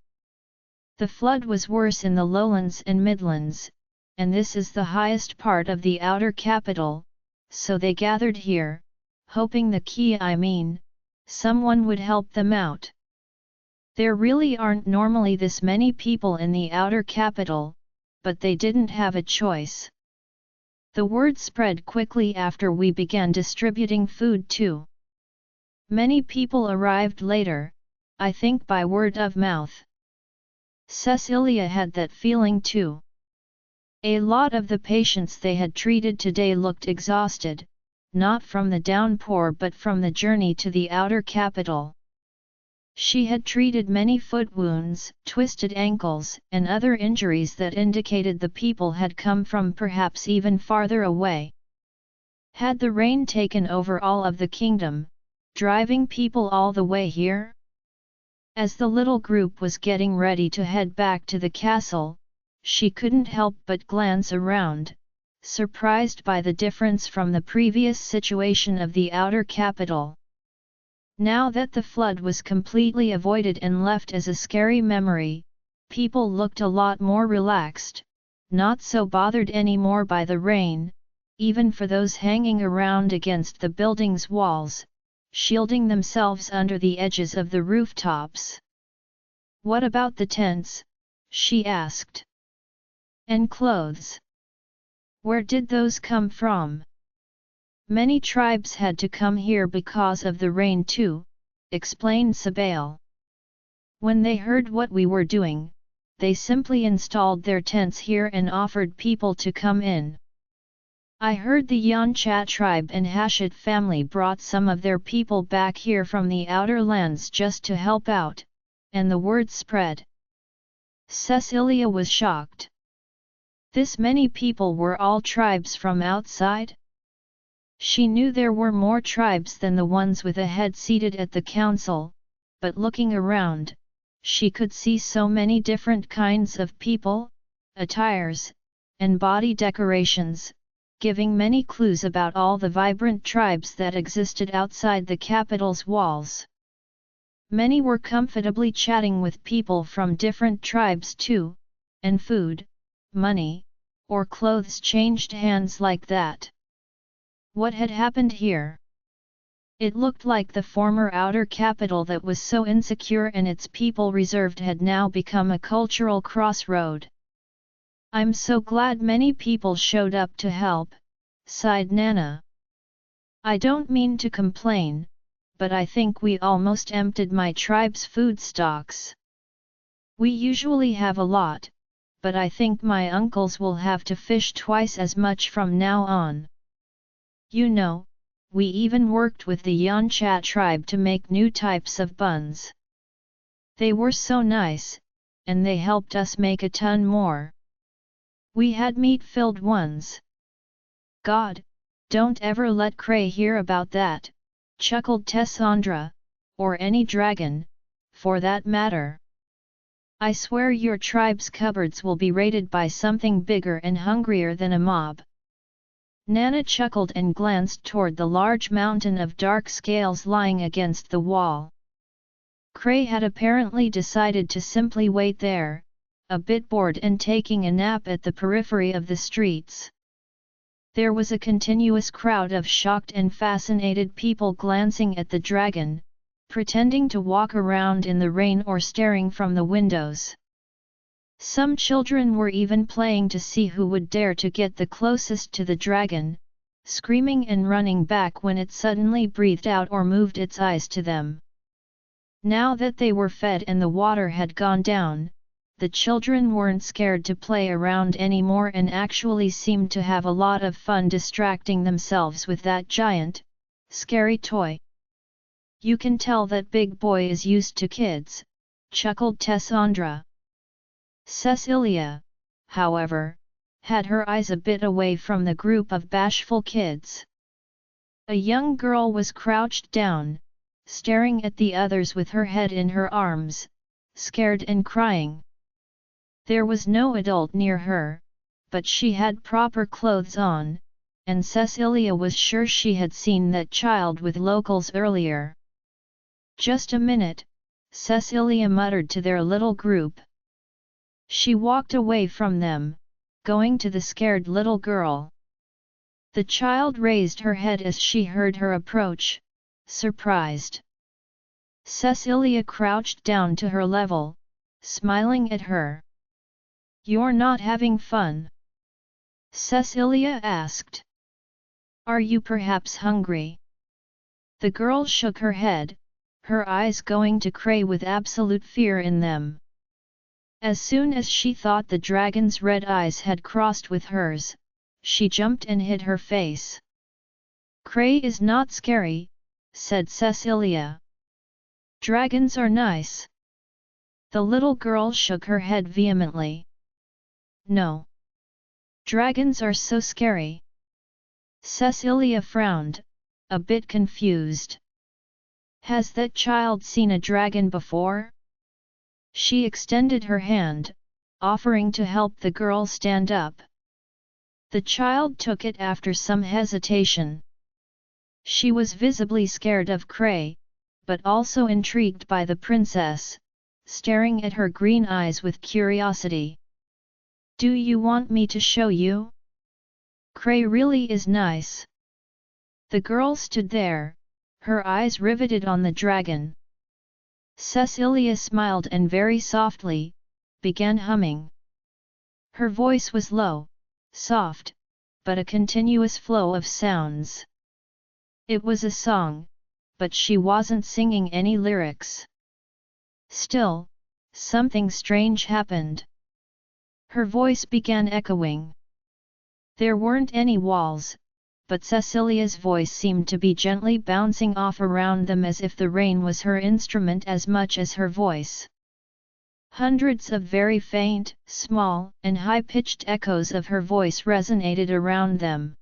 The flood was worse in the lowlands and midlands, and this is the highest part of the outer capital, so they gathered here, hoping someone would help them out. There really aren't normally this many people in the outer capital, but they didn't have a choice. The word spread quickly after we began distributing food too. Many people arrived later, I think by word of mouth. Cecilia had that feeling too. A lot of the patients they had treated today looked exhausted, not from the downpour but from the journey to the outer capital. She had treated many foot wounds, twisted ankles, and other injuries that indicated the people had come from perhaps even farther away. Had the rain taken over all of the kingdom, driving people all the way here? As the little group was getting ready to head back to the castle, she couldn't help but glance around, surprised by the difference from the previous situation of the outer capital. Now that the flood was completely avoided and left as a scary memory, people looked a lot more relaxed, not so bothered anymore by the rain, even for those hanging around against the building's walls, shielding themselves under the edges of the rooftops. "What about the tents?" she asked. "And clothes? Where did those come from?" "Many tribes had to come here because of the rain too," explained Sabail. "When they heard what we were doing, they simply installed their tents here and offered people to come in. I heard the Yanchat tribe and Hashit family brought some of their people back here from the outer lands just to help out, and the word spread." Cecilia was shocked. This many people were all tribes from outside? She knew there were more tribes than the ones with a head seated at the council, but looking around, she could see so many different kinds of people, attires, and body decorations, giving many clues about all the vibrant tribes that existed outside the capital's walls. Many were comfortably chatting with people from different tribes too, and food, money, or clothes changed hands like that. What had happened here? It looked like the former outer capital that was so insecure and its people reserved had now become a cultural crossroad. "I'm so glad many people showed up to help," sighed Nana. "I don't mean to complain, but I think we almost emptied my tribe's food stocks. We usually have a lot, but I think my uncles will have to fish twice as much from now on. You know, we even worked with the Yanchat tribe to make new types of buns. They were so nice, and they helped us make a ton more. We had meat-filled ones." "God, don't ever let Cray hear about that," chuckled Tessandra, "or any dragon, for that matter. I swear your tribe's cupboards will be raided by something bigger and hungrier than a mob." Nana chuckled and glanced toward the large mountain of dark scales lying against the wall. Cray had apparently decided to simply wait there, a bit bored and taking a nap at the periphery of the streets. There was a continuous crowd of shocked and fascinated people glancing at the dragon, pretending to walk around in the rain or staring from the windows. Some children were even playing to see who would dare to get the closest to the dragon, screaming and running back when it suddenly breathed out or moved its eyes to them. Now that they were fed and the water had gone down, the children weren't scared to play around anymore and actually seemed to have a lot of fun distracting themselves with that giant, scary toy. "You can tell that big boy is used to kids," chuckled Tessandra. Cecilia, however, had her eyes a bit away from the group of bashful kids. A young girl was crouched down, staring at the others with her head in her arms, scared and crying. There was no adult near her, but she had proper clothes on, and Cecilia was sure she had seen that child with locals earlier. "Just a minute," Cecilia muttered to their little group. She walked away from them, going to the scared little girl. The child raised her head as she heard her approach, surprised. Cecilia crouched down to her level, smiling at her. "You're not having fun?" Cecilia asked. "Are you perhaps hungry?" The girl shook her head, her eyes going to Cray with absolute fear in them. As soon as she thought the dragon's red eyes had crossed with hers, she jumped and hid her face. "Cray is not scary," said Cecilia. "Dragons are nice." The little girl shook her head vehemently. "No. Dragons are so scary." Cecilia frowned, a bit confused. "Has that child seen a dragon before?" She extended her hand, offering to help the girl stand up. The child took it after some hesitation. She was visibly scared of Cray, but also intrigued by the princess, staring at her green eyes with curiosity. "Do you want me to show you? Cray really is nice." The girl stood there, her eyes riveted on the dragon. Cecilia smiled and very softly, began humming. Her voice was low, soft, but a continuous flow of sounds. It was a song, but she wasn't singing any lyrics. Still, something strange happened. Her voice began echoing. There weren't any walls, but Cecilia's voice seemed to be gently bouncing off around them as if the rain was her instrument as much as her voice. Hundreds of very faint, small, and high-pitched echoes of her voice resonated around them.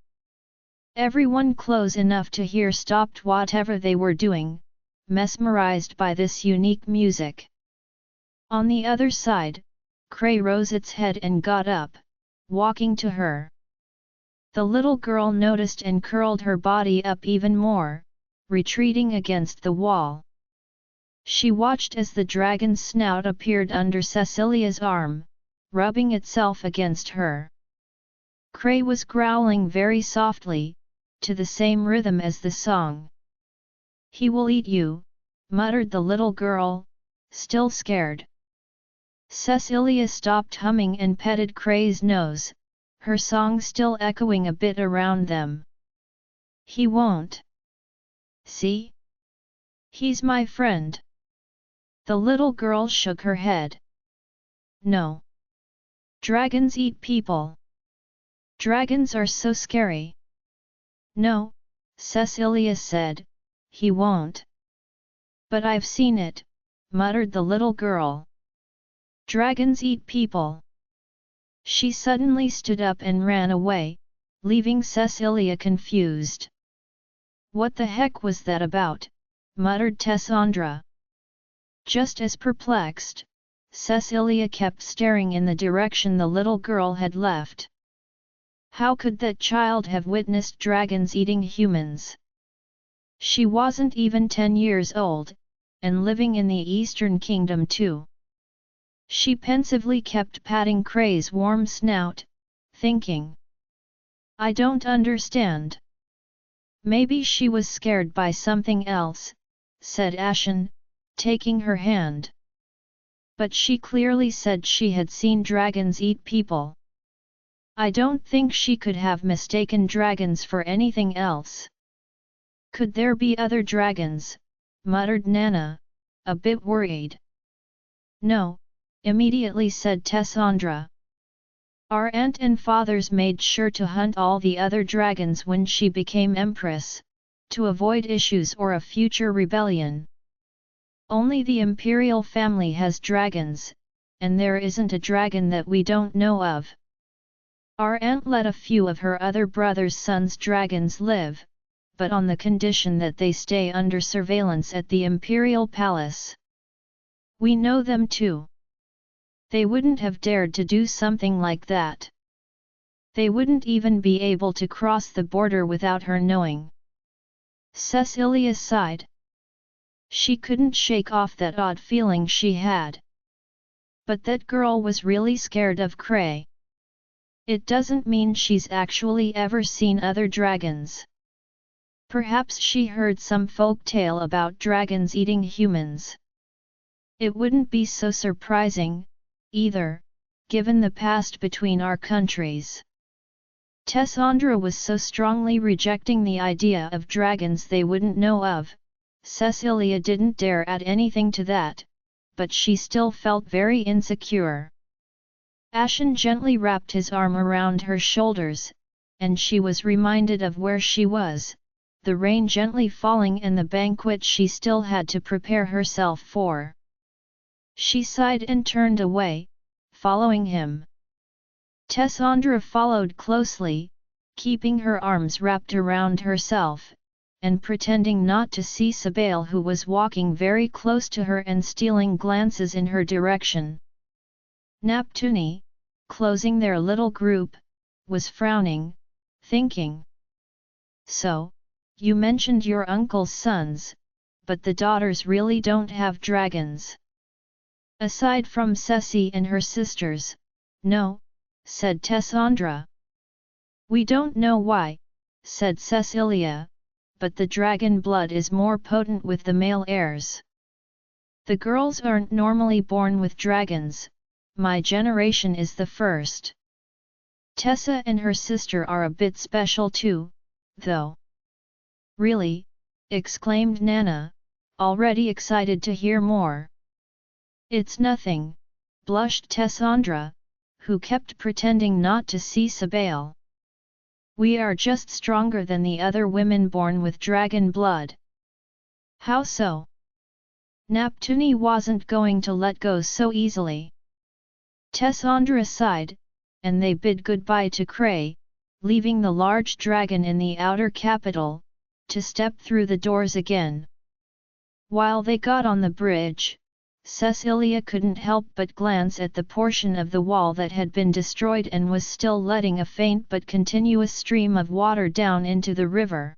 Everyone close enough to hear stopped whatever they were doing, mesmerized by this unique music. On the other side, Cray rose its head and got up, walking to her. The little girl noticed and curled her body up even more, retreating against the wall. She watched as the dragon's snout appeared under Cecilia's arm, rubbing itself against her. Cray was growling very softly, to the same rhythm as the song. "He will eat you," muttered the little girl, still scared. Cecilia stopped humming and petted Cray's nose, her song still echoing a bit around them. "He won't. See? He's my friend." The little girl shook her head. "No. Dragons eat people. Dragons are so scary." "No," Cecilia said, "he won't." "But I've seen it," muttered the little girl. "Dragons eat people." She suddenly stood up and ran away, leaving Cecilia confused. "What the heck was that about?" muttered Tessandra. Just as perplexed, Cecilia kept staring in the direction the little girl had left. How could that child have witnessed dragons eating humans? She wasn't even 10 years old, and living in the Eastern Kingdom too. She pensively kept patting Cray's warm snout, thinking, "I don't understand." "Maybe she was scared by something else," said Ashen, taking her hand. "But she clearly said she had seen dragons eat people. I don't think she could have mistaken dragons for anything else." "Could there be other dragons?" muttered Nana, a bit worried. "No," immediately said Tessandra. "Our aunt and fathers made sure to hunt all the other dragons when she became empress, to avoid issues or a future rebellion. Only the imperial family has dragons, and there isn't a dragon that we don't know of. Our aunt let a few of her other brothers' sons' dragons live, but on the condition that they stay under surveillance at the imperial palace. We know them too. They wouldn't have dared to do something like that. They wouldn't even be able to cross the border without her knowing." Cecilia sighed. She couldn't shake off that odd feeling she had. But that girl was really scared of Cray. It doesn't mean she's actually ever seen other dragons. Perhaps she heard some folk tale about dragons eating humans. It wouldn't be so surprising, either, given the past between our countries. Tessandra was so strongly rejecting the idea of dragons they wouldn't know of. Cecilia didn't dare add anything to that, but she still felt very insecure. Ashen gently wrapped his arm around her shoulders, and she was reminded of where she was, the rain gently falling and the banquet she still had to prepare herself for. She sighed and turned away, following him. Tessandra followed closely, keeping her arms wrapped around herself, and pretending not to see Sabale, who was walking very close to her and stealing glances in her direction. Neptune, closing their little group, was frowning, thinking. So, you mentioned your uncle's sons, but the daughters really don't have dragons. Aside from Ceci and her sisters, no, said Tessandra. We don't know why, said Cecilia, but the dragon blood is more potent with the male heirs. The girls aren't normally born with dragons, my generation is the first. Tessa and her sister are a bit special too, though. Really? Exclaimed Nana, already excited to hear more. It's nothing, blushed Tessandra, who kept pretending not to see Sabale. We are just stronger than the other women born with dragon blood. How so? Neptune wasn't going to let go so easily. Tessandra sighed, and they bid goodbye to Cray, leaving the large dragon in the outer capital, to step through the doors again. While they got on the bridge, Cecilia couldn't help but glance at the portion of the wall that had been destroyed and was still letting a faint but continuous stream of water down into the river.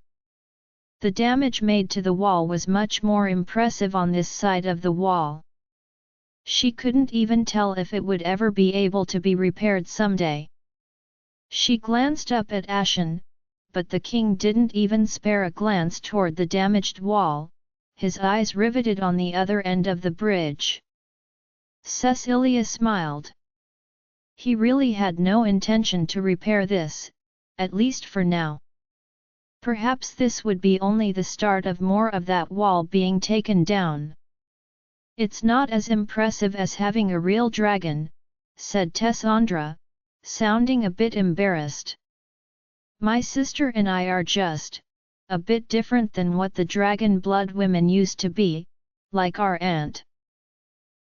The damage made to the wall was much more impressive on this side of the wall. She couldn't even tell if it would ever be able to be repaired someday. She glanced up at Ashen, but the king didn't even spare a glance toward the damaged wall, his eyes riveted on the other end of the bridge. Cecilia smiled. He really had no intention to repair this, at least for now. Perhaps this would be only the start of more of that wall being taken down. It's not as impressive as having a real dragon, said Tessandra, sounding a bit embarrassed. My sister and I are just a bit different than what the dragon blood women used to be, like our aunt.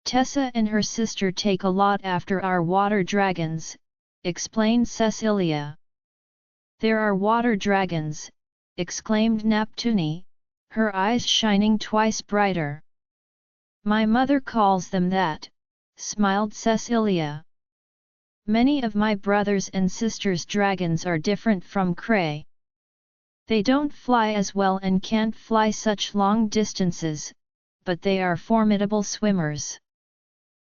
Tessa and her sister take a lot after our water dragons, explained Cecilia. There are water dragons, exclaimed Neptune, her eyes shining twice brighter. My mother calls them that, smiled Cecilia. Many of my brothers and sisters' dragons are different from Cray. They don't fly as well and can't fly such long distances, but they are formidable swimmers.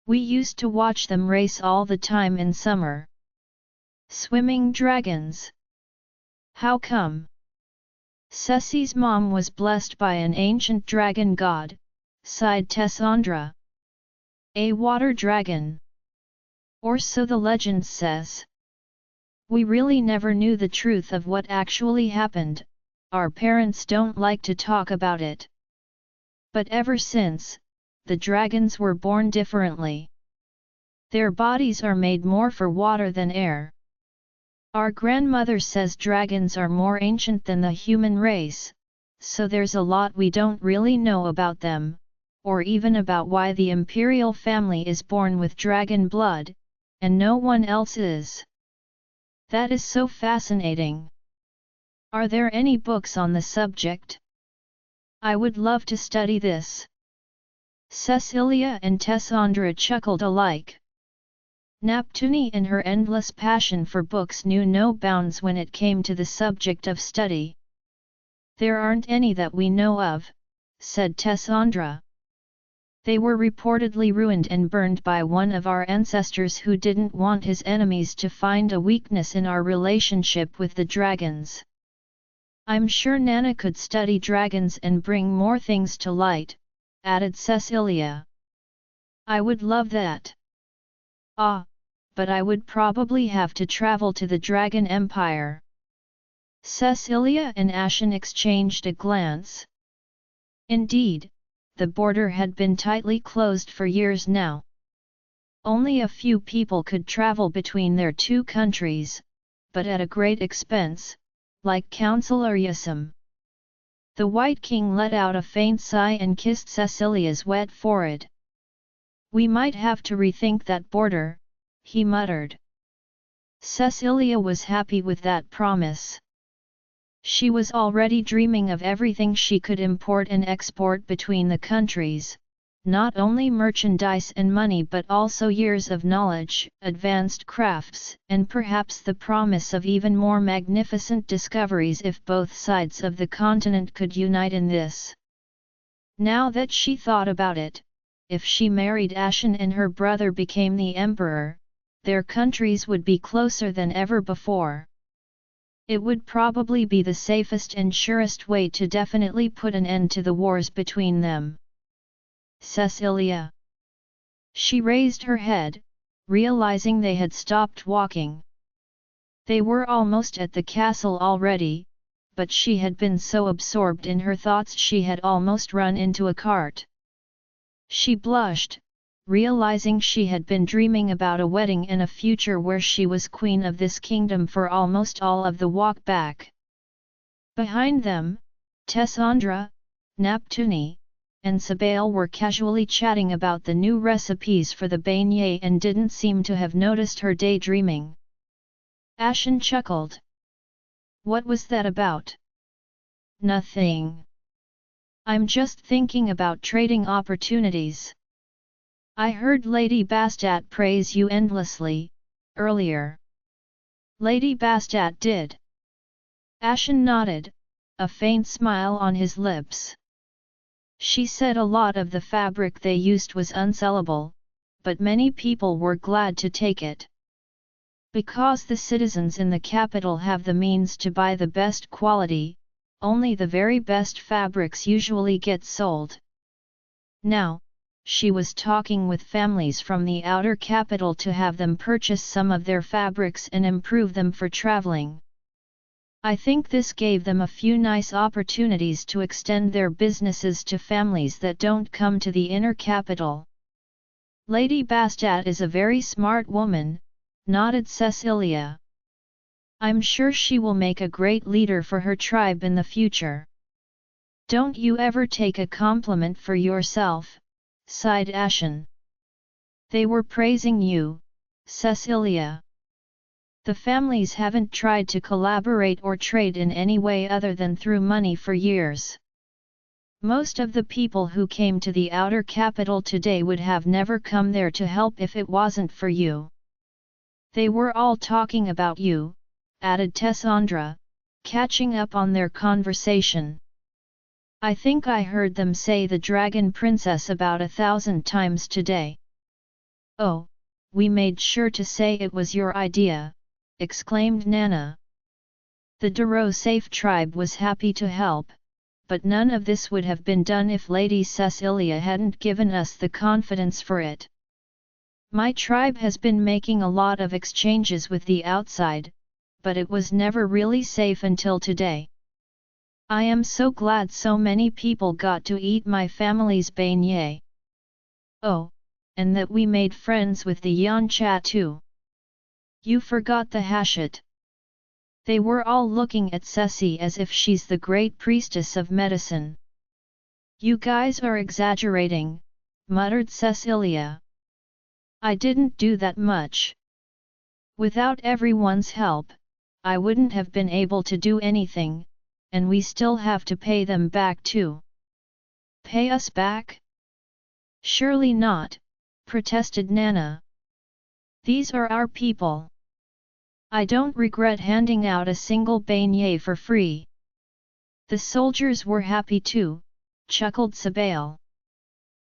We used to watch them race all the time in summer. Swimming dragons. How come? Ceci's mom was blessed by an ancient dragon god, sighed Tessandra. A water dragon. Or so the legend says. We really never knew the truth of what actually happened, our parents don't like to talk about it. But ever since, the dragons were born differently. Their bodies are made more for water than air. Our grandmother says dragons are more ancient than the human race, so there's a lot we don't really know about them, or even about why the imperial family is born with dragon blood, and no one else is. That is so fascinating. Are there any books on the subject? I would love to study this. Cecilia and Tessandra chuckled alike. Neptune in her endless passion for books knew no bounds when it came to the subject of study. There aren't any that we know of, said Tessandra. They were reportedly ruined and burned by one of our ancestors who didn't want his enemies to find a weakness in our relationship with the dragons. I'm sure Nana could study dragons and bring more things to light, added Cecilia. I would love that. Ah, but I would probably have to travel to the Dragon Empire. Cecilia and Ashen exchanged a glance. Indeed, the border had been tightly closed for years now. Only a few people could travel between their two countries, but at a great expense, like Councillor Yasim. The White King let out a faint sigh and kissed Cecilia's wet forehead. We might have to rethink that border, he muttered. Cecilia was happy with that promise. She was already dreaming of everything she could import and export between the countries, not only merchandise and money but also years of knowledge, advanced crafts, and perhaps the promise of even more magnificent discoveries if both sides of the continent could unite in this. Now that she thought about it, if she married Ashen and her brother became the emperor, their countries would be closer than ever before. It would probably be the safest and surest way to definitely put an end to the wars between them. Cecilia. She raised her head, realizing they had stopped walking. They were almost at the castle already, but she had been so absorbed in her thoughts she had almost run into a cart. She blushed, realizing she had been dreaming about a wedding and a future where she was queen of this kingdom for almost all of the walk back. Behind them, Tessandra, Naptuni, and Sabael were casually chatting about the new recipes for the beignet and didn't seem to have noticed her daydreaming. Ashen chuckled. What was that about? Nothing. I'm just thinking about trading opportunities. I heard Lady Bastet praise you endlessly, earlier. Lady Bastet did. Ashen nodded, a faint smile on his lips. She said a lot of the fabric they used was unsellable, but many people were glad to take it. Because the citizens in the capital have the means to buy the best quality, only the very best fabrics usually get sold. Now, she was talking with families from the outer capital to have them purchase some of their fabrics and improve them for traveling. I think this gave them a few nice opportunities to extend their businesses to families that don't come to the inner capital. Lady Bastet is a very smart woman, nodded Cecilia. I'm sure she will make a great leader for her tribe in the future. Don't you ever take a compliment for yourself, sighed Ashen. They were praising you, Cecilia. The families haven't tried to collaborate or trade in any way other than through money for years. Most of the people who came to the outer capital today would have never come there to help if it wasn't for you. They were all talking about you, added Tessandra, catching up on their conversation. I think I heard them say the Dragon Princess about 1,000 times today. Oh, we made sure to say it was your idea, exclaimed Nana. The Duro Safe tribe was happy to help, but none of this would have been done if Lady Cecilia hadn't given us the confidence for it. My tribe has been making a lot of exchanges with the outside, but it was never really safe until today. I am so glad so many people got to eat my family's beignet. Oh, and that we made friends with the Yancha too. You forgot the Hashit. They were all looking at Ceci as if she's the great priestess of medicine. You guys are exaggerating, muttered Cecilia. I didn't do that much. Without everyone's help, I wouldn't have been able to do anything, and we still have to pay them back too. Pay us back? Surely not, protested Nana. These are our people. I don't regret handing out a single beignet for free. The soldiers were happy too, chuckled Sabael.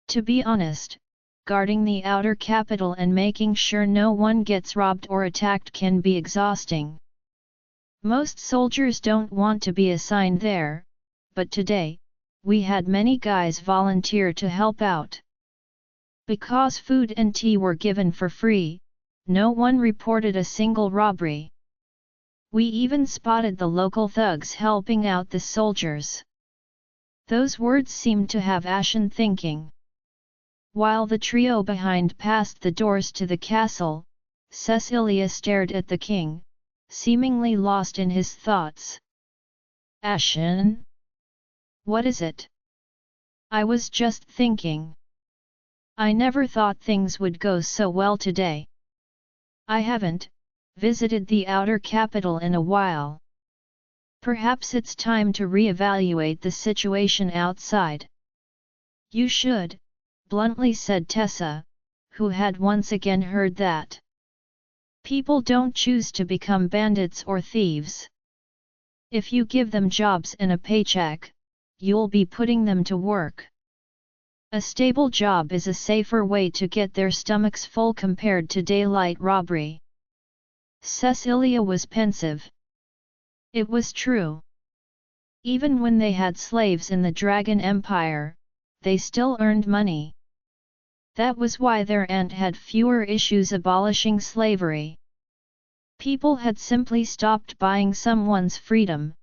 To be honest, guarding the outer capital and making sure no one gets robbed or attacked can be exhausting. Most soldiers don't want to be assigned there, but today, we had many guys volunteer to help out. Because food and tea were given for free, no one reported a single robbery. We even spotted the local thugs helping out the soldiers. Those words seemed to have Ashen thinking. While the trio behind passed the doors to the castle, Cecilia stared at the king, seemingly lost in his thoughts. Ashen? What is it? I was just thinking. I never thought things would go so well today. I haven't visited the outer capital in a while. Perhaps it's time to reevaluate the situation outside. You should, bluntly said Tessa, who had once again heard that people don't choose to become bandits or thieves. If you give them jobs and a paycheck, you'll be putting them to work. A stable job is a safer way to get their stomachs full compared to daylight robbery. Cecilia was pensive. It was true. Even when they had slaves in the Dragon Empire, they still earned money. That was why their aunt had fewer issues abolishing slavery. People had simply stopped buying someone's freedom,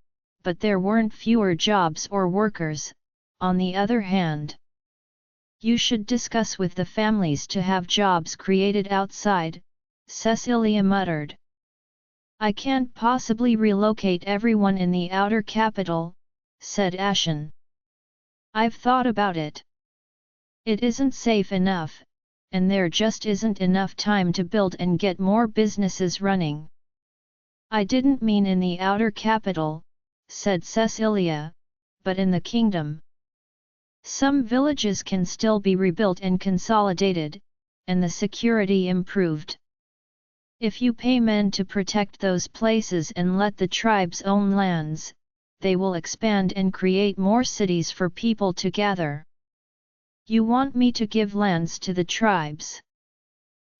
but there weren't fewer jobs or workers, on the other hand. You should discuss with the families to have jobs created outside, Cecilia muttered. I can't possibly relocate everyone in the outer capital, said Ashen. I've thought about it. It isn't safe enough, and there just isn't enough time to build and get more businesses running. I didn't mean in the outer capital, said Cecilia, but in the kingdom. Some villages can still be rebuilt and consolidated, and the security improved. If you pay men to protect those places and let the tribes own lands, they will expand and create more cities for people to gather. You want me to give lands to the tribes?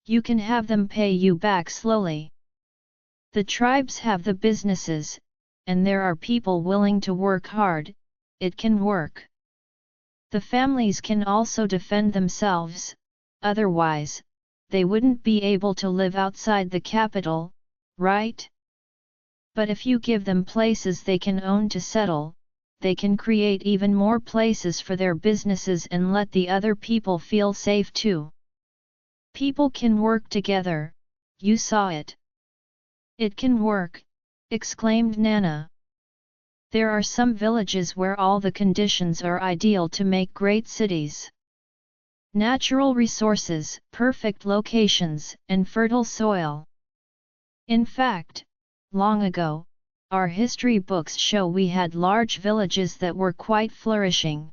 You can have them pay you back slowly. The tribes have the businesses, and there are people willing to work hard, it can work. The families can also defend themselves, otherwise, they wouldn't be able to live outside the capital, right? But if you give them places they can own to settle, they can create even more places for their businesses and let the other people feel safe too. People can work together, you saw it. It can work, exclaimed Nana. There are some villages where all the conditions are ideal to make great cities. Natural resources, perfect locations, and fertile soil. In fact, long ago, our history books show we had large villages that were quite flourishing.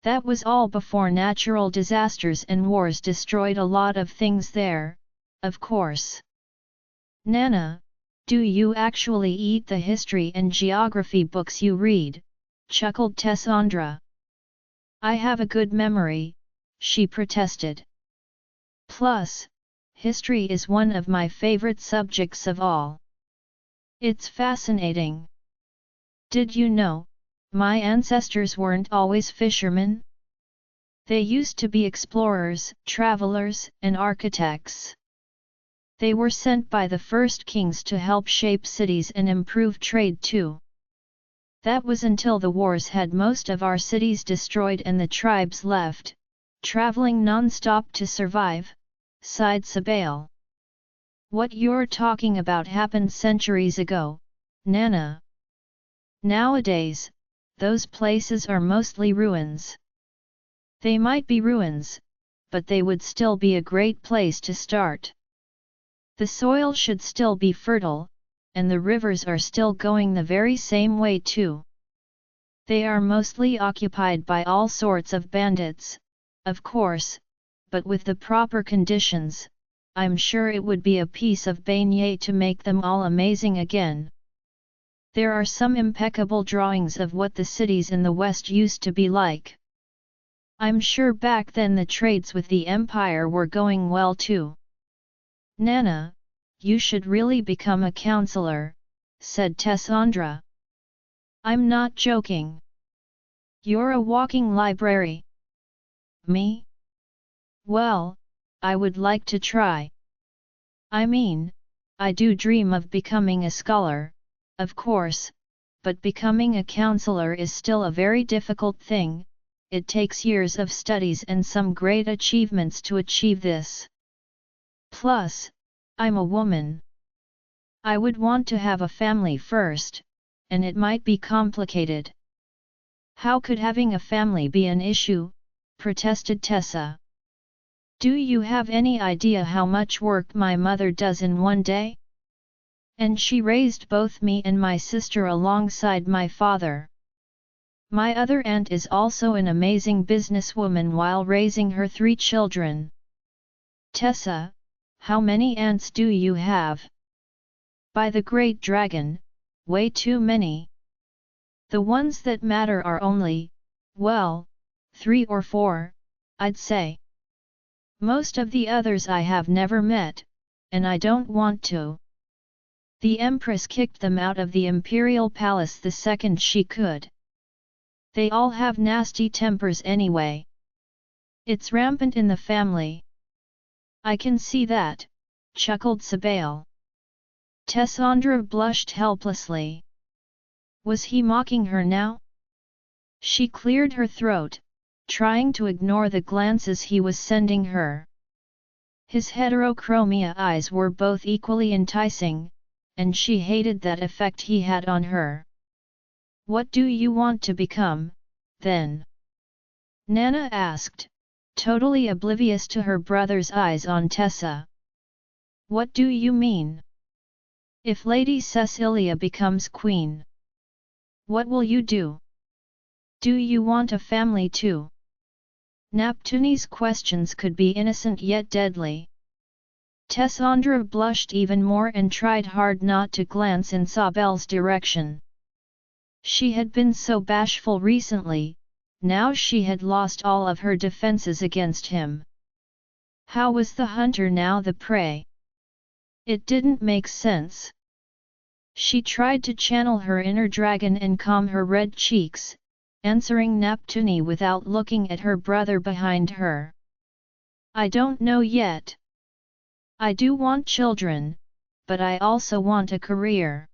That was all before natural disasters and wars destroyed a lot of things there, of course. Nana, do you actually eat the history and geography books you read? Chuckled Tessandra. I have a good memory, she protested. Plus, history is one of my favorite subjects of all. It's fascinating. Did you know, my ancestors weren't always fishermen? They used to be explorers, travelers, and architects. They were sent by the first kings to help shape cities and improve trade too. That was until the wars had most of our cities destroyed and the tribes left, traveling non-stop to survive, sighed Sabale. What you're talking about happened centuries ago, Nana. Nowadays, those places are mostly ruins. They might be ruins, but they would still be a great place to start. The soil should still be fertile, and the rivers are still going the very same way too. They are mostly occupied by all sorts of bandits, of course, but with the proper conditions, I'm sure it would be a piece of beignet to make them all amazing again. There are some impeccable drawings of what the cities in the West used to be like. I'm sure back then the trades with the empire were going well too. Nana, you should really become a counselor, said Tessandra. I'm not joking. You're a walking library. Me? Well, I would like to try. I mean, I do dream of becoming a scholar, of course, but becoming a counselor is still a very difficult thing. It takes years of studies and some great achievements to achieve this. Plus, I'm a woman. I would want to have a family first, and it might be complicated. How could having a family be an issue? Protested Tessa. Do you have any idea how much work my mother does in one day? And she raised both me and my sister alongside my father. My other aunt is also an amazing businesswoman while raising her 3 children. Tessa, how many aunts do you have? By the Great Dragon, way too many. The ones that matter are only, well, 3 or 4, I'd say. Most of the others I have never met, and I don't want to. The Empress kicked them out of the imperial palace the second she could. They all have nasty tempers anyway. It's rampant in the family. I can see that, chuckled Sabale. Tessandra blushed helplessly. Was he mocking her now? She cleared her throat, trying to ignore the glances he was sending her. His heterochromia eyes were both equally enticing, and she hated that effect he had on her. What do you want to become, then? Nana asked, totally oblivious to her brother's eyes on Tessa. What do you mean? If Lady Cecilia becomes queen, what will you do? Do you want a family too? Neptune's questions could be innocent yet deadly. Tessandra blushed even more and tried hard not to glance in Sabel's direction. She had been so bashful recently, now she had lost all of her defenses against him. How was the hunter now the prey? It didn't make sense. She tried to channel her inner dragon and calm her red cheeks, answering Neptune without looking at her brother behind her. I don't know yet. I do want children, but I also want a career.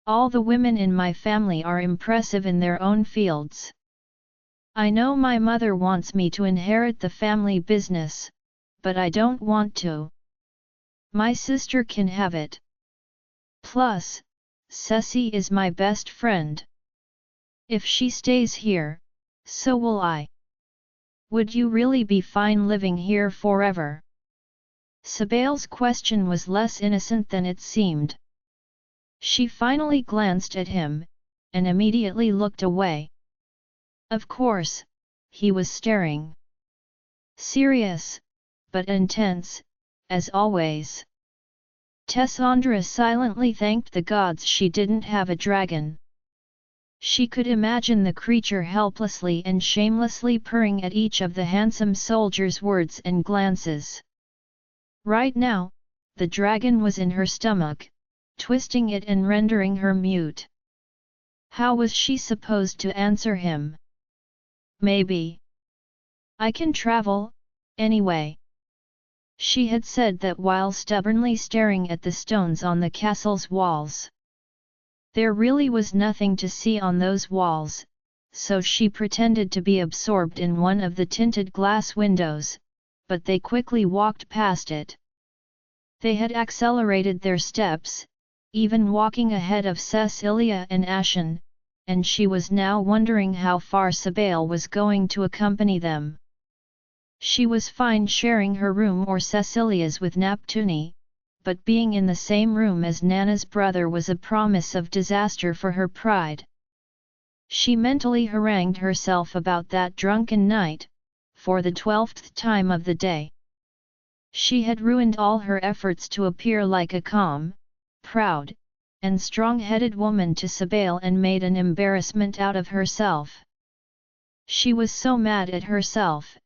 All the women in my family are impressive in their own fields. I know my mother wants me to inherit the family business, but I don't want to. My sister can have it. Plus, Ceci is my best friend. If she stays here, so will I. Would you really be fine living here forever? Sabale's question was less innocent than it seemed. She finally glanced at him, and immediately looked away. Of course, he was staring. Serious, but intense, as always. Tessandra silently thanked the gods she didn't have a dragon. She could imagine the creature helplessly and shamelessly purring at each of the handsome soldier's words and glances. Right now, the dragon was in her stomach, twisting it and rendering her mute. How was she supposed to answer him? Maybe. I can travel, anyway. She had said that while stubbornly staring at the stones on the castle's walls. There really was nothing to see on those walls, so she pretended to be absorbed in one of the tinted glass windows, but they quickly walked past it. They had accelerated their steps, even walking ahead of Cecilia and Ashen, and she was now wondering how far Sabale was going to accompany them. She was fine sharing her room or Cecilia's with Neptune, but being in the same room as Nana's brother was a promise of disaster for her pride. She mentally harangued herself about that drunken night, for the 12th time of the day. She had ruined all her efforts to appear like a calm, proud, and strong-headed woman to Sabale and made an embarrassment out of herself. She was so mad at herself,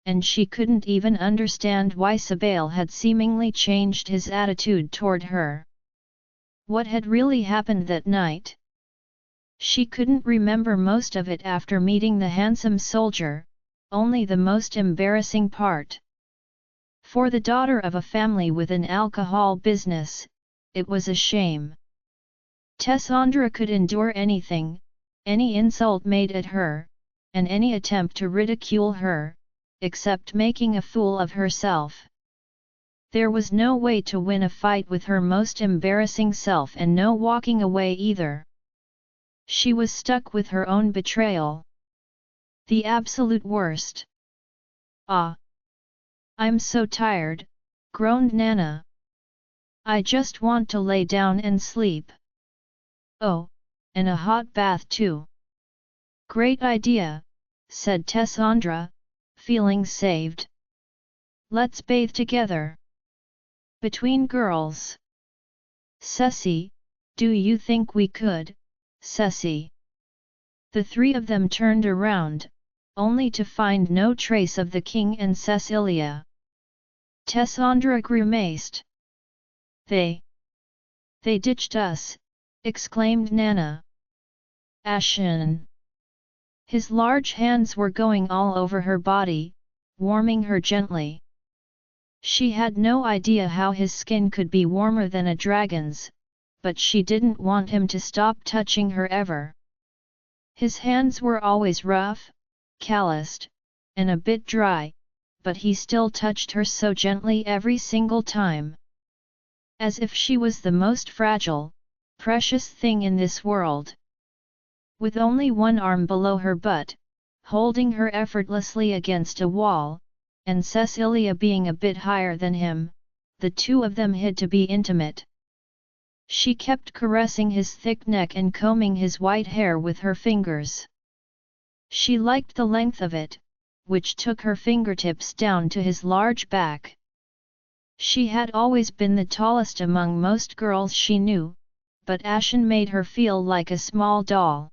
and she couldn't even understand why Sabale had seemingly changed his attitude toward her. What had really happened that night? She couldn't remember most of it after meeting the handsome soldier, only the most embarrassing part. For the daughter of a family with an alcohol business, it was a shame. Tessandra could endure anything, any insult made at her, and any attempt to ridicule her, except making a fool of herself. There was no way to win a fight with her most embarrassing self and no walking away either. She was stuck with her own betrayal. The absolute worst. Ah! I'm so tired, groaned Nana. I just want to lay down and sleep. Oh, and a hot bath too. Great idea, said Tessandra, feeling saved. Let's bathe together. Between girls. Ceci, do you think we could, Ceci? The three of them turned around, only to find no trace of the king and Cecilia. Tessandra grimaced. They ditched us, exclaimed Nana. Ashen. His large hands were going all over her body, warming her gently. She had no idea how his skin could be warmer than a dragon's, but she didn't want him to stop touching her ever. His hands were always rough, calloused, and a bit dry, but he still touched her so gently every single time. As if she was the most fragile, precious thing in this world. With only one arm below her butt, holding her effortlessly against a wall, and Cecilia being a bit higher than him, the two of them hid to be intimate. She kept caressing his thick neck and combing his white hair with her fingers. She liked the length of it, which took her fingertips down to his large back. She had always been the tallest among most girls she knew, but Ashen made her feel like a small doll.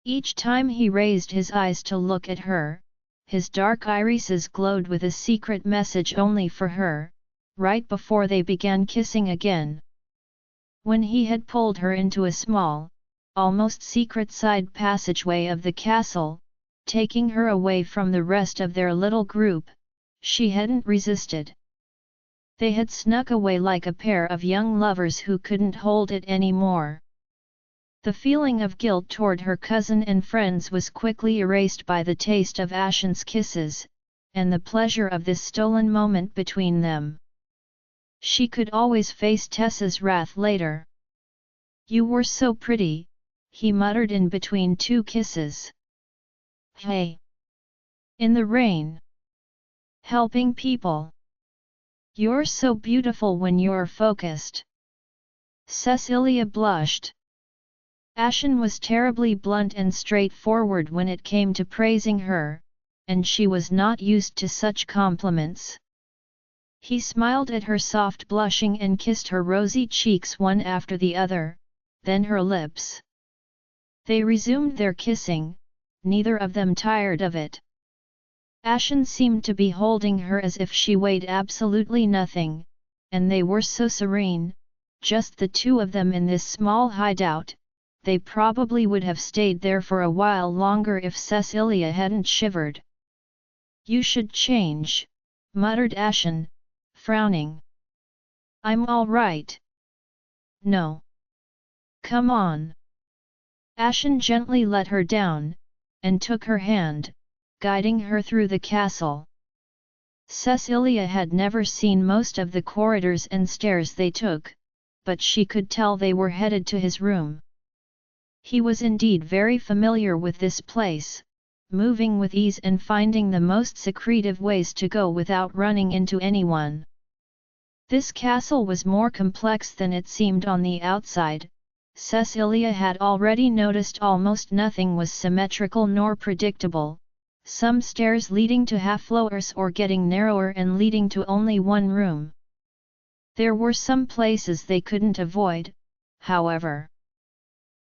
Each time he raised his eyes to look at her, his dark irises glowed with a secret message only for her, right before they began kissing again. When he had pulled her into a small, almost secret side passageway of the castle, taking her away from the rest of their little group, she hadn't resisted. They had snuck away like a pair of young lovers who couldn't hold it anymore. The feeling of guilt toward her cousin and friends was quickly erased by the taste of Ashen's kisses, and the pleasure of this stolen moment between them. She could always face Tessa's wrath later. You were so pretty, he muttered in between two kisses. Hey! In the rain. Helping people. You're so beautiful when you're focused. Cecilia blushed. Ashen was terribly blunt and straightforward when it came to praising her, and she was not used to such compliments. He smiled at her soft blushing and kissed her rosy cheeks one after the other, then her lips. They resumed their kissing, neither of them tired of it. Ashen seemed to be holding her as if she weighed absolutely nothing, and they were so serene, just the two of them in this small hideout. They probably would have stayed there for a while longer if Cecilia hadn't shivered. You should change, muttered Ashen, frowning. I'm all right. No. Come on. Ashen gently let her down, and took her hand, guiding her through the castle. Cecilia had never seen most of the corridors and stairs they took, but she could tell they were headed to his room. He was indeed very familiar with this place, moving with ease and finding the most secretive ways to go without running into anyone. This castle was more complex than it seemed on the outside. Cecilia had already noticed almost nothing was symmetrical nor predictable, some stairs leading to half-floors or getting narrower and leading to only one room. There were some places they couldn't avoid, however.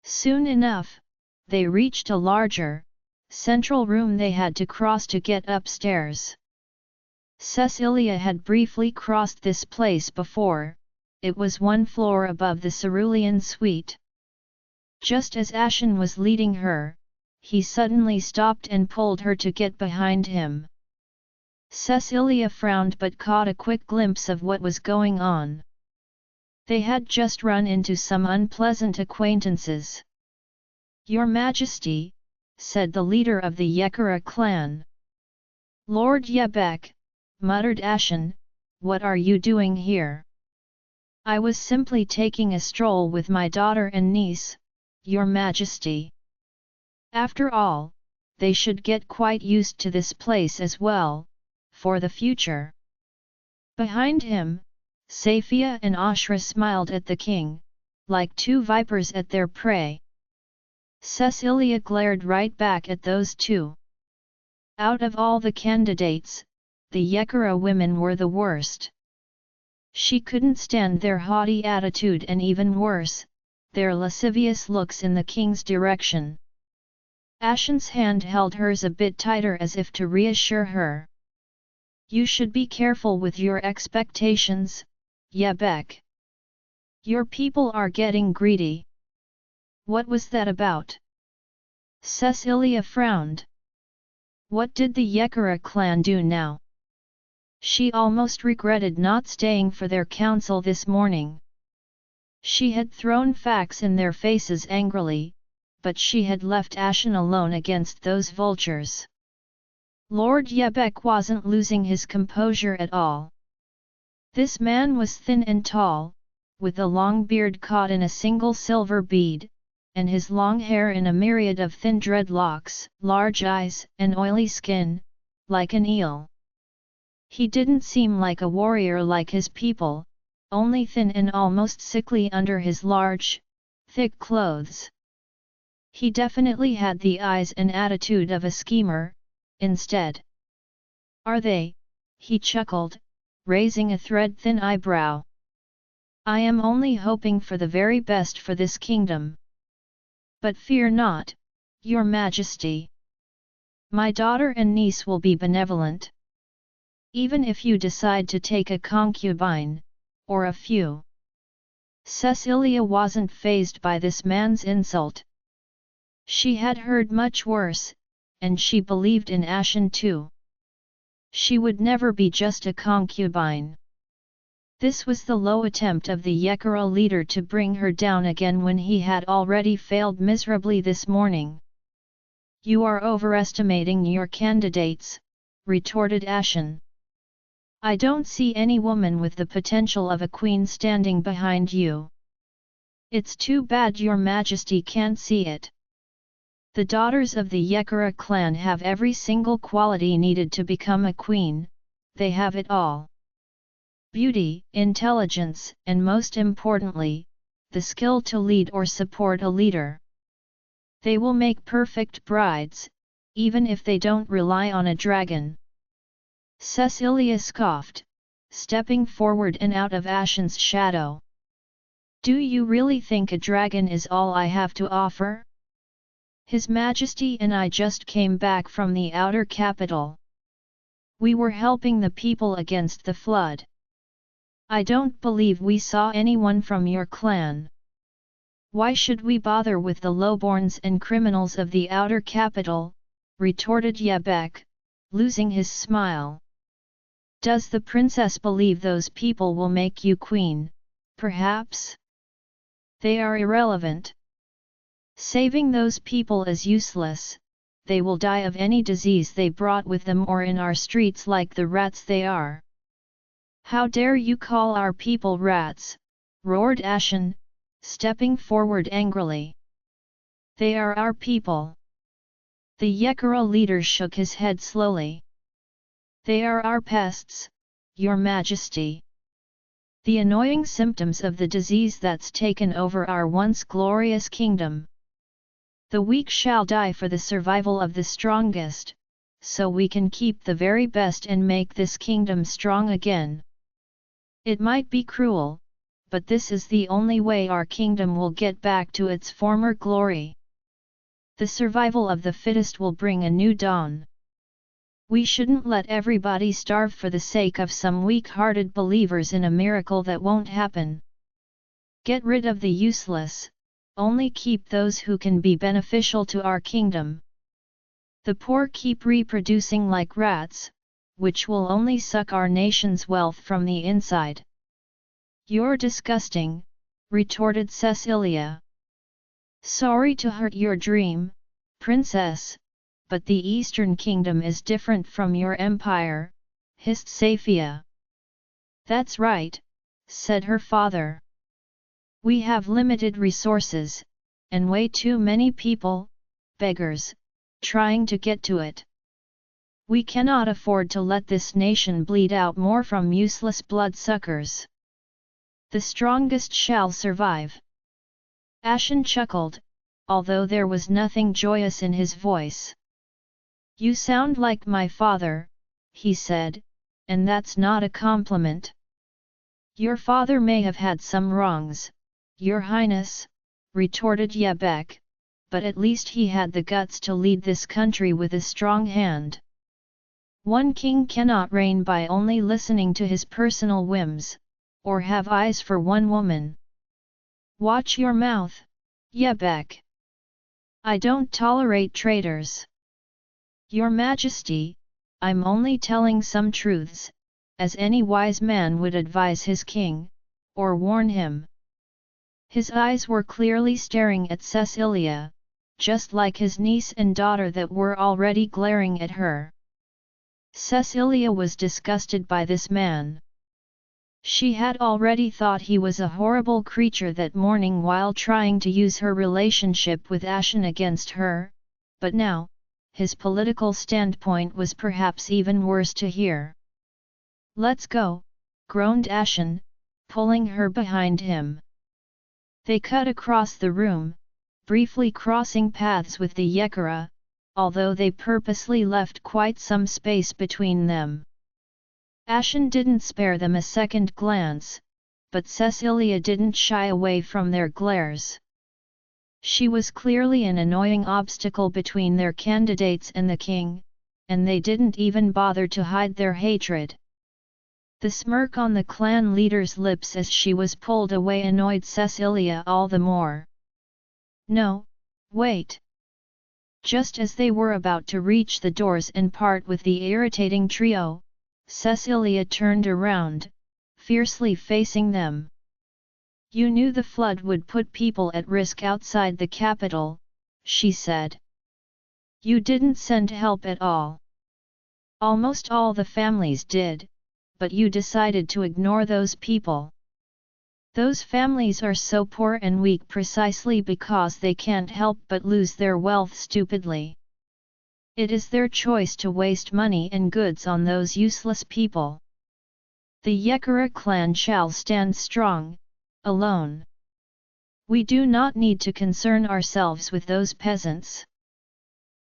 Soon enough, they reached a larger, central room they had to cross to get upstairs. Cecilia had briefly crossed this place before, it was one floor above the cerulean suite. Just as Ashen was leading her, he suddenly stopped and pulled her to get behind him. Cecilia frowned but caught a quick glimpse of what was going on. They had just run into some unpleasant acquaintances. "Your Majesty," said the leader of the Yekara clan. "Lord Yebek," muttered Ashen, "what are you doing here?" "I was simply taking a stroll with my daughter and niece, Your Majesty. After all, they should get quite used to this place as well, for the future." Behind him, Safia and Ashra smiled at the king, like two vipers at their prey. Cecilia glared right back at those two. Out of all the candidates, the Yekara women were the worst. She couldn't stand their haughty attitude and even worse, their lascivious looks in the king's direction. Ashen's hand held hers a bit tighter as if to reassure her. "You should be careful with your expectations, Yebek. Your people are getting greedy." "What was that about?" Cecilia frowned. What did the Yekara clan do now? She almost regretted not staying for their council this morning. She had thrown facts in their faces angrily, but she had left Ashen alone against those vultures. Lord Yebek wasn't losing his composure at all. This man was thin and tall, with a long beard caught in a single silver bead, and his long hair in a myriad of thin dreadlocks, large eyes and oily skin, like an eel. He didn't seem like a warrior like his people, only thin and almost sickly under his large, thick clothes. He definitely had the eyes and attitude of a schemer, instead. "Are they?" he chuckled, raising a thread-thin eyebrow. "I am only hoping for the very best for this kingdom. But fear not, Your Majesty. My daughter and niece will be benevolent. Even if you decide to take a concubine, or a few." Cecilia wasn't fazed by this man's insult. She had heard much worse, and she believed in Ashen too. She would never be just a concubine. This was the low attempt of the Yekara leader to bring her down again when he had already failed miserably this morning. "You are overestimating your candidates," retorted Ashen. "I don't see any woman with the potential of a queen standing behind you. It's too bad Your Majesty can't see it. The daughters of the Yekara clan have every single quality needed to become a queen, they have it all. Beauty, intelligence, and most importantly, the skill to lead or support a leader. They will make perfect brides, even if they don't rely on a dragon." Cecilia scoffed, stepping forward and out of Ashen's shadow. "Do you really think a dragon is all I have to offer? His Majesty and I just came back from the outer capital. We were helping the people against the flood. I don't believe we saw anyone from your clan. Why should we bother with the lowborns and criminals of the outer capital?" retorted Yebek, losing his smile. "Does the princess believe those people will make you queen, perhaps? They are irrelevant. Saving those people is useless, they will die of any disease they brought with them or in our streets like the rats they are." "How dare you call our people rats?" roared Ashen, stepping forward angrily. "They are our people." The Yekara leader shook his head slowly. "They are our pests, Your Majesty. The annoying symptoms of the disease that's taken over our once glorious kingdom. The weak shall die for the survival of the strongest, so we can keep the very best and make this kingdom strong again. It might be cruel, but this is the only way our kingdom will get back to its former glory. The survival of the fittest will bring a new dawn. We shouldn't let everybody starve for the sake of some weak-hearted believers in a miracle that won't happen." Get rid of the useless, only keep those who can be beneficial to our kingdom. The poor keep reproducing like rats, which will only suck our nation's wealth from the inside. You're disgusting, retorted Cecilia. Sorry to hurt your dream, princess, but the Eastern Kingdom is different from your empire, hissed Safia. That's right, said her father. We have limited resources, and way too many people, beggars, trying to get to it. We cannot afford to let this nation bleed out more from useless bloodsuckers. The strongest shall survive. Ashen chuckled, although there was nothing joyous in his voice. You sound like my father, he said, and that's not a compliment. Your father may have had some wrongs, Your Highness, retorted Yebek, but at least he had the guts to lead this country with a strong hand. One king cannot reign by only listening to his personal whims, or have eyes for one woman. Watch your mouth, Yebek. I don't tolerate traitors. Your Majesty, I'm only telling some truths, as any wise man would advise his king, or warn him. His eyes were clearly staring at Cecilia, just like his niece and daughter that were already glaring at her. Cecilia was disgusted by this man. She had already thought he was a horrible creature that morning while trying to use her relationship with Ashen against her, but now, his political standpoint was perhaps even worse to hear. Let's go, groaned Ashen, pulling her behind him. They cut across the room, briefly crossing paths with the Yekara, although they purposely left quite some space between them. Ashen didn't spare them a second glance, but Cecilia didn't shy away from their glares. She was clearly an annoying obstacle between their candidates and the king, and they didn't even bother to hide their hatred. The smirk on the clan leader's lips as she was pulled away annoyed Cecilia all the more. No, wait. Just as they were about to reach the doors and part with the irritating trio, Cecilia turned around, fiercely facing them. You knew the flood would put people at risk outside the capital, she said. You didn't send help at all. Almost all the families did, but you decided to ignore those people. Those families are so poor and weak precisely because they can't help but lose their wealth stupidly. It is their choice to waste money and goods on those useless people. The Yekara clan shall stand strong, alone. We do not need to concern ourselves with those peasants.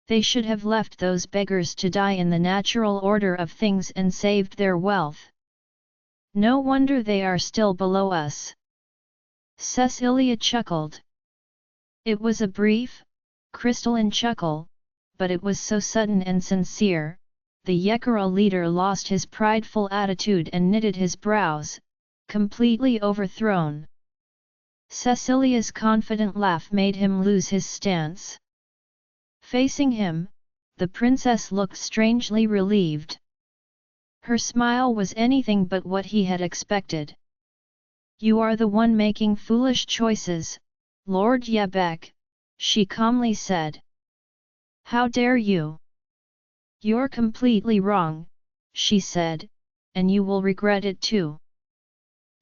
They should have left those beggars to die in the natural order of things and saved their wealth. No wonder they are still below us. Cecilia chuckled. It was a brief, crystalline chuckle, but it was so sudden and sincere, the Yekara leader lost his prideful attitude and knitted his brows, completely overthrown. Cecilia's confident laugh made him lose his stance. Facing him, the princess looked strangely relieved. Her smile was anything but what he had expected. You are the one making foolish choices, Lord Yebek, she calmly said. How dare you? You're completely wrong, she said, and you will regret it too.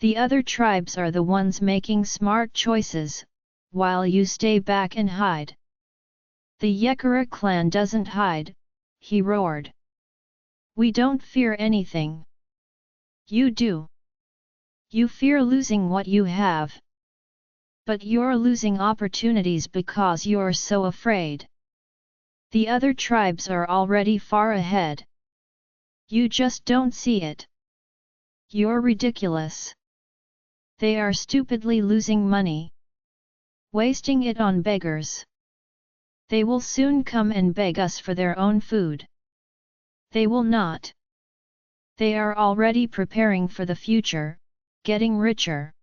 The other tribes are the ones making smart choices, while you stay back and hide. The Yekara clan doesn't hide, he roared. We don't fear anything. You do. You fear losing what you have. But you're losing opportunities because you're so afraid. The other tribes are already far ahead. You just don't see it. You're ridiculous. They are stupidly losing money. Wasting it on beggars. They will soon come and beg us for their own food. They will not. They are already preparing for the future, getting richer.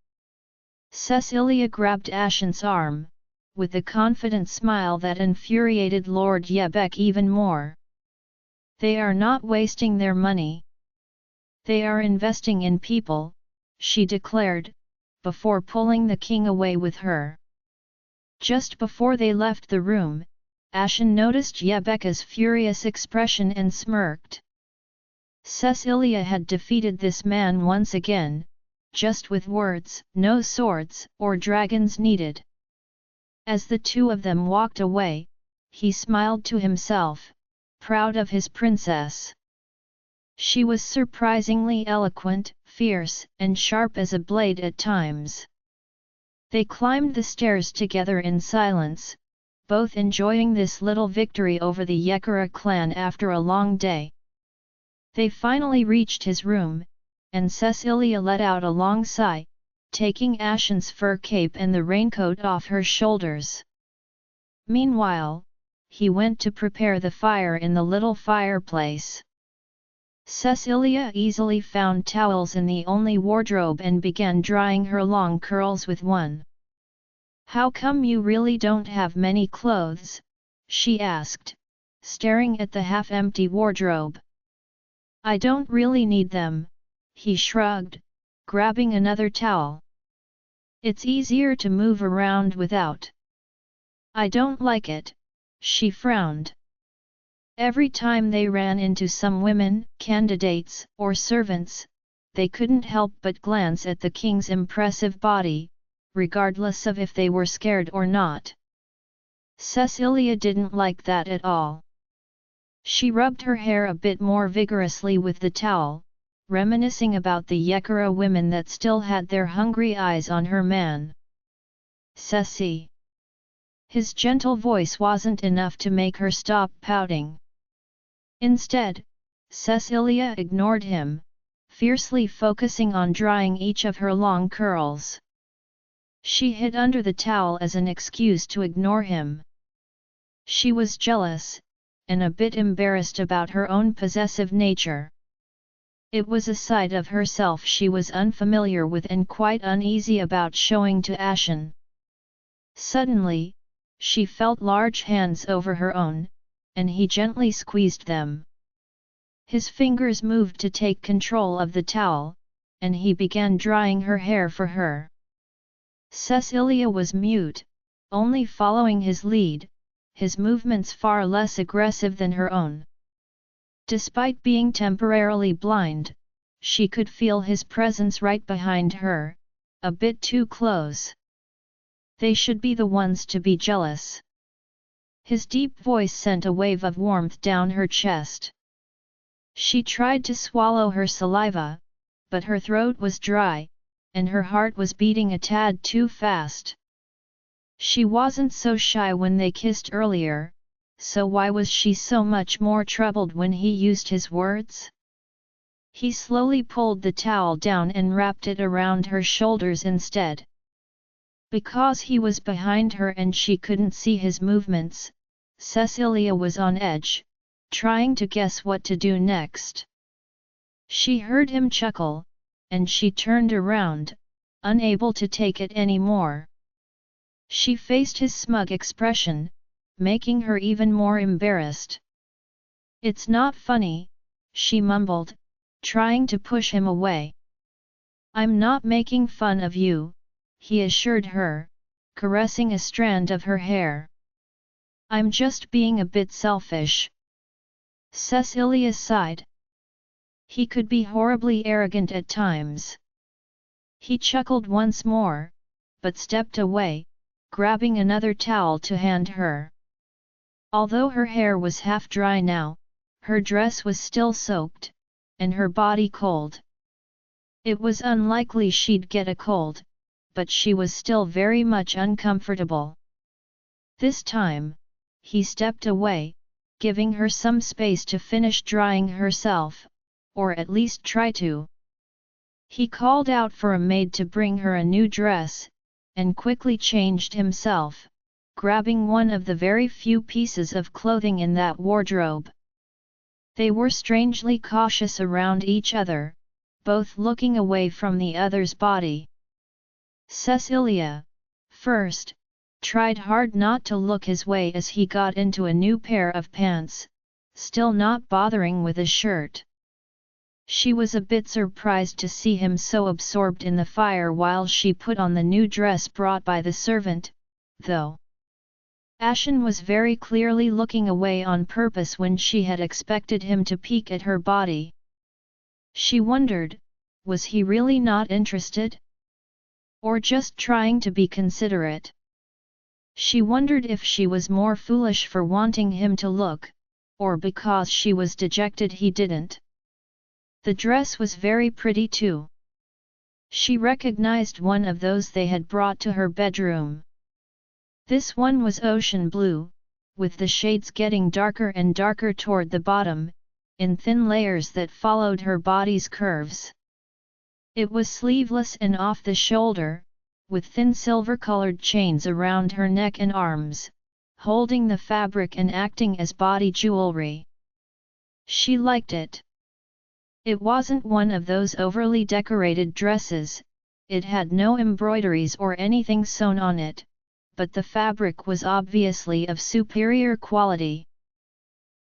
Cecilia grabbed Ashen's arm, with a confident smile that infuriated Lord Yebek even more. They are not wasting their money. They are investing in people, she declared, before pulling the king away with her. Just before they left the room, Ashen noticed Yebeka's furious expression and smirked. Cecilia had defeated this man once again, just with words, no swords or dragons needed. As the two of them walked away, he smiled to himself, proud of his princess. She was surprisingly eloquent, fierce, and sharp as a blade at times. They climbed the stairs together in silence, both enjoying this little victory over the Yekara clan after a long day. They finally reached his room, and Cecilia let out a long sigh, taking Ashen's fur cape and the raincoat off her shoulders. Meanwhile, he went to prepare the fire in the little fireplace. Cecilia easily found towels in the only wardrobe and began drying her long curls with one. "How come you really don't have many clothes?" she asked, staring at the half-empty wardrobe. "I don't really need them," he shrugged, grabbing another towel. "It's easier to move around without." "I don't like it," she frowned. Every time they ran into some women, candidates, or servants, they couldn't help but glance at the king's impressive body, regardless of if they were scared or not. Cecilia didn't like that at all. She rubbed her hair a bit more vigorously with the towel, reminiscing about the Yekara women that still had their hungry eyes on her man. "Ceci." His gentle voice wasn't enough to make her stop pouting. Instead, Cecilia ignored him, fiercely focusing on drying each of her long curls. She hid under the towel as an excuse to ignore him. She was jealous, and a bit embarrassed about her own possessive nature. It was a side of herself she was unfamiliar with and quite uneasy about showing to Ashen. Suddenly, she felt large hands over her own, and he gently squeezed them. His fingers moved to take control of the towel, and he began drying her hair for her. Cecilia was mute, only following his lead, his movements far less aggressive than her own. Despite being temporarily blind, she could feel his presence right behind her, a bit too close. They should be the ones to be jealous. His deep voice sent a wave of warmth down her chest. She tried to swallow her saliva, but her throat was dry, and her heart was beating a tad too fast. She wasn't so shy when they kissed earlier, so why was she so much more troubled when he used his words? He slowly pulled the towel down and wrapped it around her shoulders instead. Because he was behind her and she couldn't see his movements, Cecilia was on edge, trying to guess what to do next. She heard him chuckle, and she turned around, unable to take it anymore. She faced his smug expression, making her even more embarrassed. "It's not funny," she mumbled, trying to push him away. "I'm not making fun of you," he assured her, caressing a strand of her hair. "I'm just being a bit selfish." Cecilia sighed. He could be horribly arrogant at times. He chuckled once more, but stepped away, grabbing another towel to hand her. Although her hair was half dry now, her dress was still soaked, and her body cold. It was unlikely she'd get a cold, but she was still very much uncomfortable. This time, he stepped away, giving her some space to finish drying herself, or at least try to. He called out for a maid to bring her a new dress, and quickly changed himself, grabbing one of the very few pieces of clothing in that wardrobe. They were strangely cautious around each other, both looking away from the other's body. Cecilia, first, tried hard not to look his way as he got into a new pair of pants, still not bothering with his shirt. She was a bit surprised to see him so absorbed in the fire while she put on the new dress brought by the servant, though. Ashen was very clearly looking away on purpose when she had expected him to peek at her body. She wondered, was he really not interested? Or just trying to be considerate? She wondered if she was more foolish for wanting him to look, or because she was dejected he didn't. The dress was very pretty too. She recognized one of those they had brought to her bedroom. This one was ocean blue, with the shades getting darker and darker toward the bottom, in thin layers that followed her body's curves. It was sleeveless and off the shoulder, with thin silver-colored chains around her neck and arms, holding the fabric and acting as body jewelry. She liked it. It wasn't one of those overly decorated dresses, it had no embroideries or anything sewn on it, but the fabric was obviously of superior quality.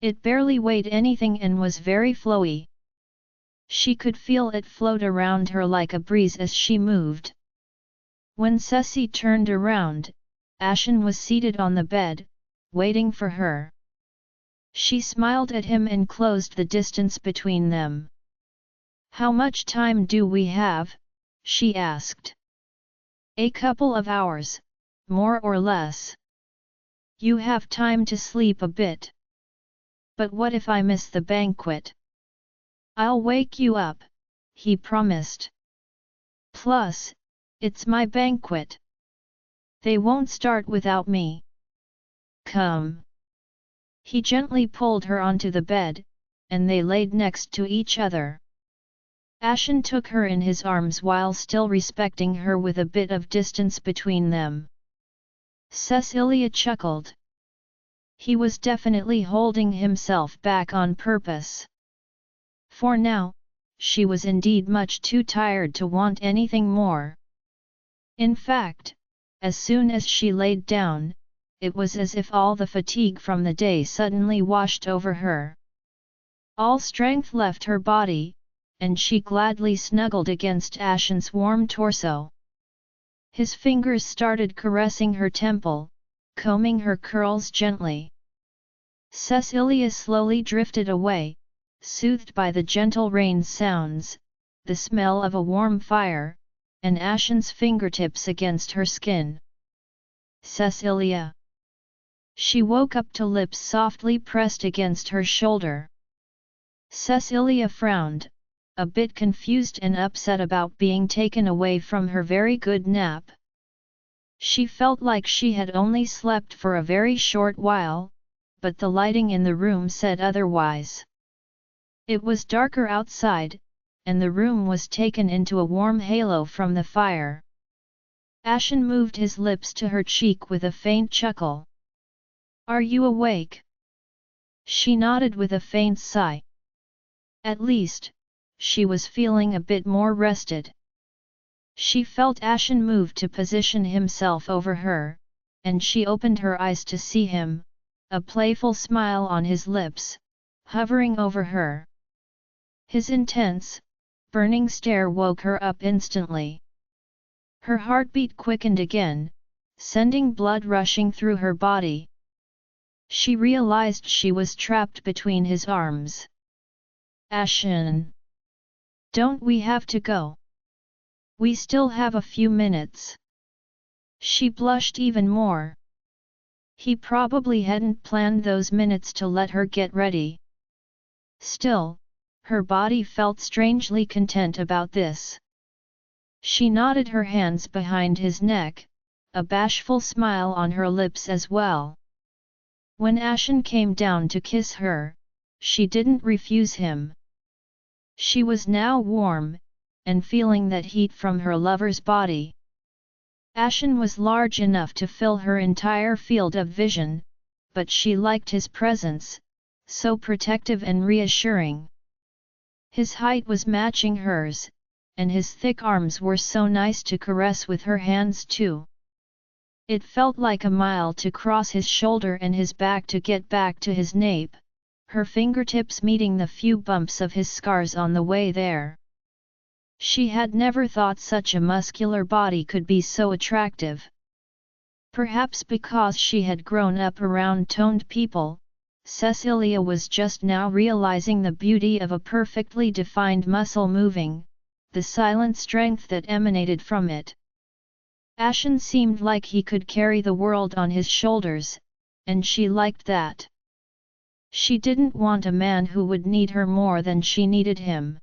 It barely weighed anything and was very flowy. She could feel it float around her like a breeze as she moved. When Ceci turned around, Ashen was seated on the bed, waiting for her. She smiled at him and closed the distance between them. "How much time do we have?" she asked. "A couple of hours, more or less. You have time to sleep a bit. But what if I miss the banquet?" "I'll wake you up," he promised. "Plus, it's my banquet. They won't start without me. Come." He gently pulled her onto the bed, and they laid next to each other. Ashen took her in his arms while still respecting her with a bit of distance between them. Cecilia chuckled. He was definitely holding himself back on purpose. For now, she was indeed much too tired to want anything more. In fact, as soon as she laid down, it was as if all the fatigue from the day suddenly washed over her. All strength left her body, and she gladly snuggled against Ashen's warm torso. His fingers started caressing her temple, combing her curls gently. Cecilia slowly drifted away, soothed by the gentle rain sounds, the smell of a warm fire, and Ashen's fingertips against her skin. "Cecilia." She woke up to lips softly pressed against her shoulder. Cecilia frowned, a bit confused and upset about being taken away from her very good nap. She felt like she had only slept for a very short while, but the lighting in the room said otherwise. It was darker outside, and the room was taken into a warm halo from the fire. Ashen moved his lips to her cheek with a faint chuckle. "Are you awake?" She nodded with a faint sigh. At least, she was feeling a bit more rested. She felt Ashen move to position himself over her, and she opened her eyes to see him, a playful smile on his lips, hovering over her. His intense, burning stare woke her up instantly. Her heartbeat quickened again, sending blood rushing through her body. She realized she was trapped between his arms. "Ashen! Don't we have to go? We still have a few minutes." She blushed even more. He probably hadn't planned those minutes to let her get ready. Still, her body felt strangely content about this. She nodded her hands behind his neck, a bashful smile on her lips as well. When Ashen came down to kiss her, she didn't refuse him. She was now warm, and feeling that heat from her lover's body. Ashen was large enough to fill her entire field of vision, but she liked his presence, so protective and reassuring. His height was matching hers, and his thick arms were so nice to caress with her hands too. It felt like a mile to cross his shoulder and his back to get back to his nape, her fingertips meeting the few bumps of his scars on the way there. She had never thought such a muscular body could be so attractive. Perhaps because she had grown up around toned people, Cecilia was just now realizing the beauty of a perfectly defined muscle moving, the silent strength that emanated from it. Ashen seemed like he could carry the world on his shoulders, and she liked that. She didn't want a man who would need her more than she needed him.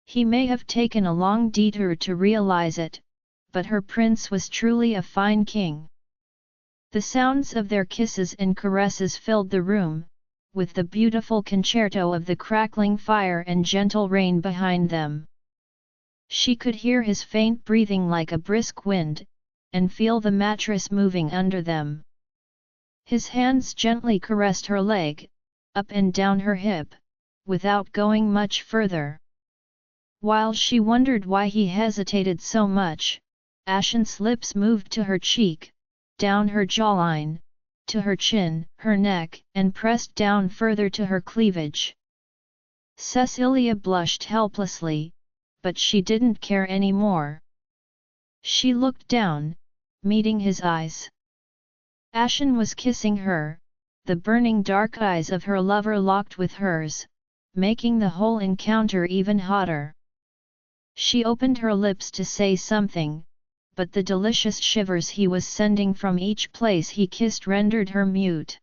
He may have taken a long detour to realize it, but her prince was truly a fine king. The sounds of their kisses and caresses filled the room, with the beautiful concerto of the crackling fire and gentle rain behind them. She could hear his faint breathing like a brisk wind, and feel the mattress moving under them. His hands gently caressed her leg, up and down her hip, without going much further. While she wondered why he hesitated so much, Ashen's lips moved to her cheek, down her jawline, to her chin, her neck, and pressed down further to her cleavage. Cecilia blushed helplessly, but she didn't care any more. She looked down, meeting his eyes. Ashen was kissing her, the burning dark eyes of her lover locked with hers, making the whole encounter even hotter. She opened her lips to say something, but the delicious shivers he was sending from each place he kissed rendered her mute.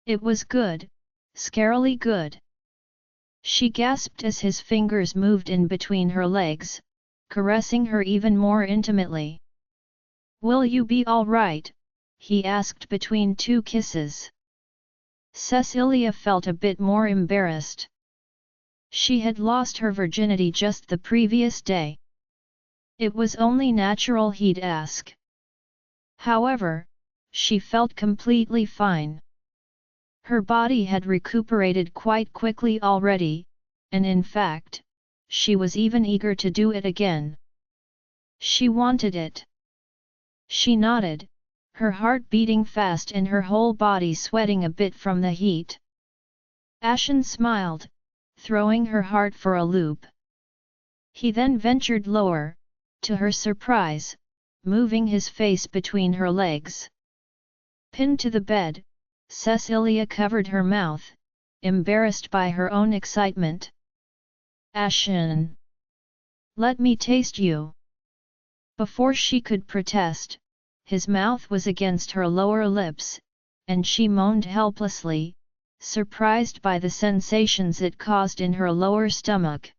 It was good, scarily good. She gasped as his fingers moved in between her legs, caressing her even more intimately. "Will you be all right?" he asked between two kisses. Cecilia felt a bit more embarrassed. She had lost her virginity just the previous day. It was only natural he'd ask. However, she felt completely fine. Her body had recuperated quite quickly already, and in fact, she was even eager to do it again. She wanted it. She nodded, her heart beating fast and her whole body sweating a bit from the heat. Ashen smiled, throwing her heart for a loop. He then ventured lower, to her surprise, moving his face between her legs. Pinned to the bed, Cecilia covered her mouth, embarrassed by her own excitement. "Ashen! Let me taste you!" Before she could protest, his mouth was against her lower lips, and she moaned helplessly, surprised by the sensations it caused in her lower stomach.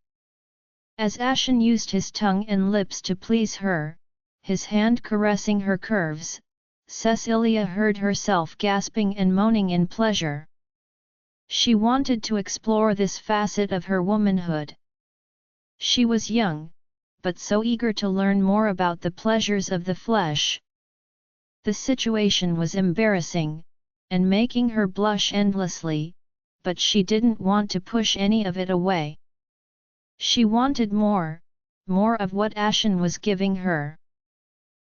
As Ashen used his tongue and lips to please her, his hand caressing her curves, Cecilia heard herself gasping and moaning in pleasure. She wanted to explore this facet of her womanhood. She was young, but so eager to learn more about the pleasures of the flesh. The situation was embarrassing, and making her blush endlessly, but she didn't want to push any of it away. She wanted more of what Ashen was giving her.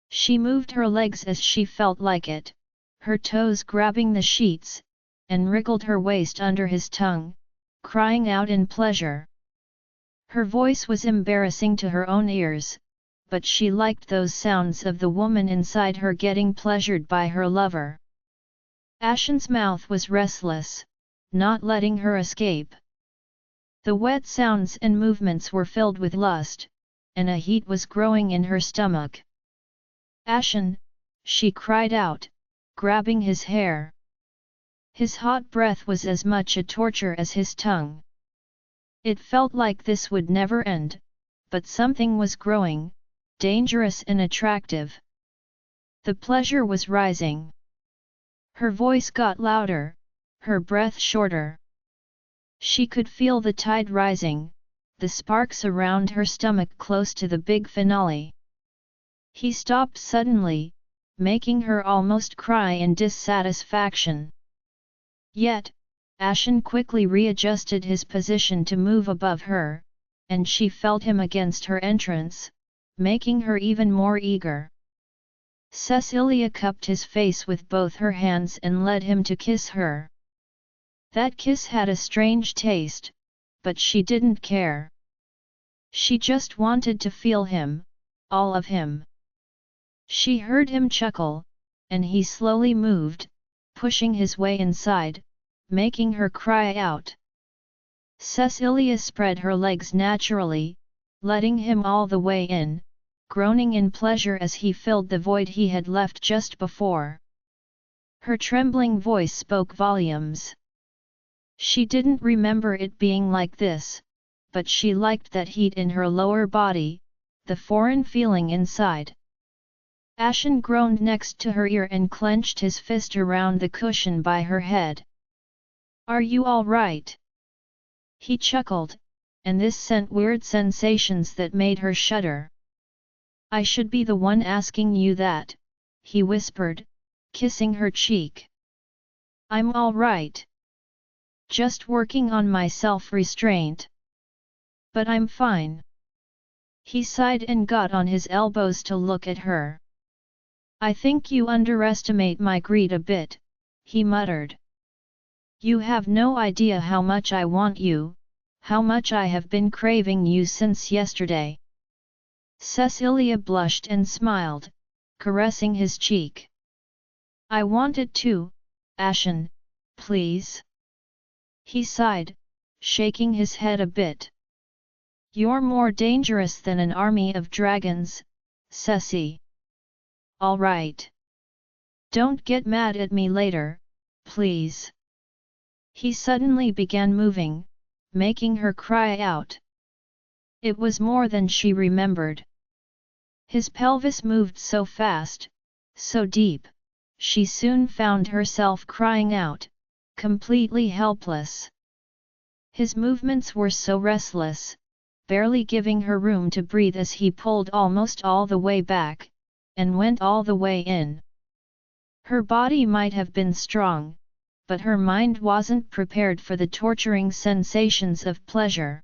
She moved her legs as she felt like it, her toes grabbing the sheets, and wriggled her waist under his tongue, crying out in pleasure. Her voice was embarrassing to her own ears, but she liked those sounds of the woman inside her getting pleasured by her lover. Ashen's mouth was restless, not letting her escape. The wet sounds and movements were filled with lust, and a heat was growing in her stomach. "Ashen!" she cried out, grabbing his hair. His hot breath was as much a torture as his tongue. It felt like this would never end, but something was growing, dangerous and attractive. The pleasure was rising. Her voice got louder, her breath shorter. She could feel the tide rising, the sparks around her stomach close to the big finale. He stopped suddenly, making her almost cry in dissatisfaction. Yet, Ashen quickly readjusted his position to move above her, and she felt him against her entrance, making her even more eager. Cecilia cupped his face with both her hands and led him to kiss her. That kiss had a strange taste, but she didn't care. She just wanted to feel him, all of him. She heard him chuckle, and he slowly moved, pushing his way inside, making her cry out. Cecilia spread her legs naturally, letting him all the way in, groaning in pleasure as he filled the void he had left just before. Her trembling voice spoke volumes. She didn't remember it being like this, but she liked that heat in her lower body, the foreign feeling inside. Ashen groaned next to her ear and clenched his fist around the cushion by her head. "Are you all right?" He chuckled, and this sent weird sensations that made her shudder. "I should be the one asking you that," he whispered, kissing her cheek. "I'm all right. Just working on my self-restraint. But I'm fine." He sighed and got on his elbows to look at her. "I think you underestimate my greed a bit," he muttered. "You have no idea how much I want you, how much I have been craving you since yesterday." Cecilia blushed and smiled, caressing his cheek. "I want it too, Ashen, please." He sighed, shaking his head a bit. "You're more dangerous than an army of dragons, Ceci." "All right. Don't get mad at me later, please." He suddenly began moving, making her cry out. It was more than she remembered. His pelvis moved so fast, so deep, she soon found herself crying out, completely helpless. His movements were so restless, barely giving her room to breathe as he pulled almost all the way back, and went all the way in. Her body might have been strong, but her mind wasn't prepared for the torturing sensations of pleasure.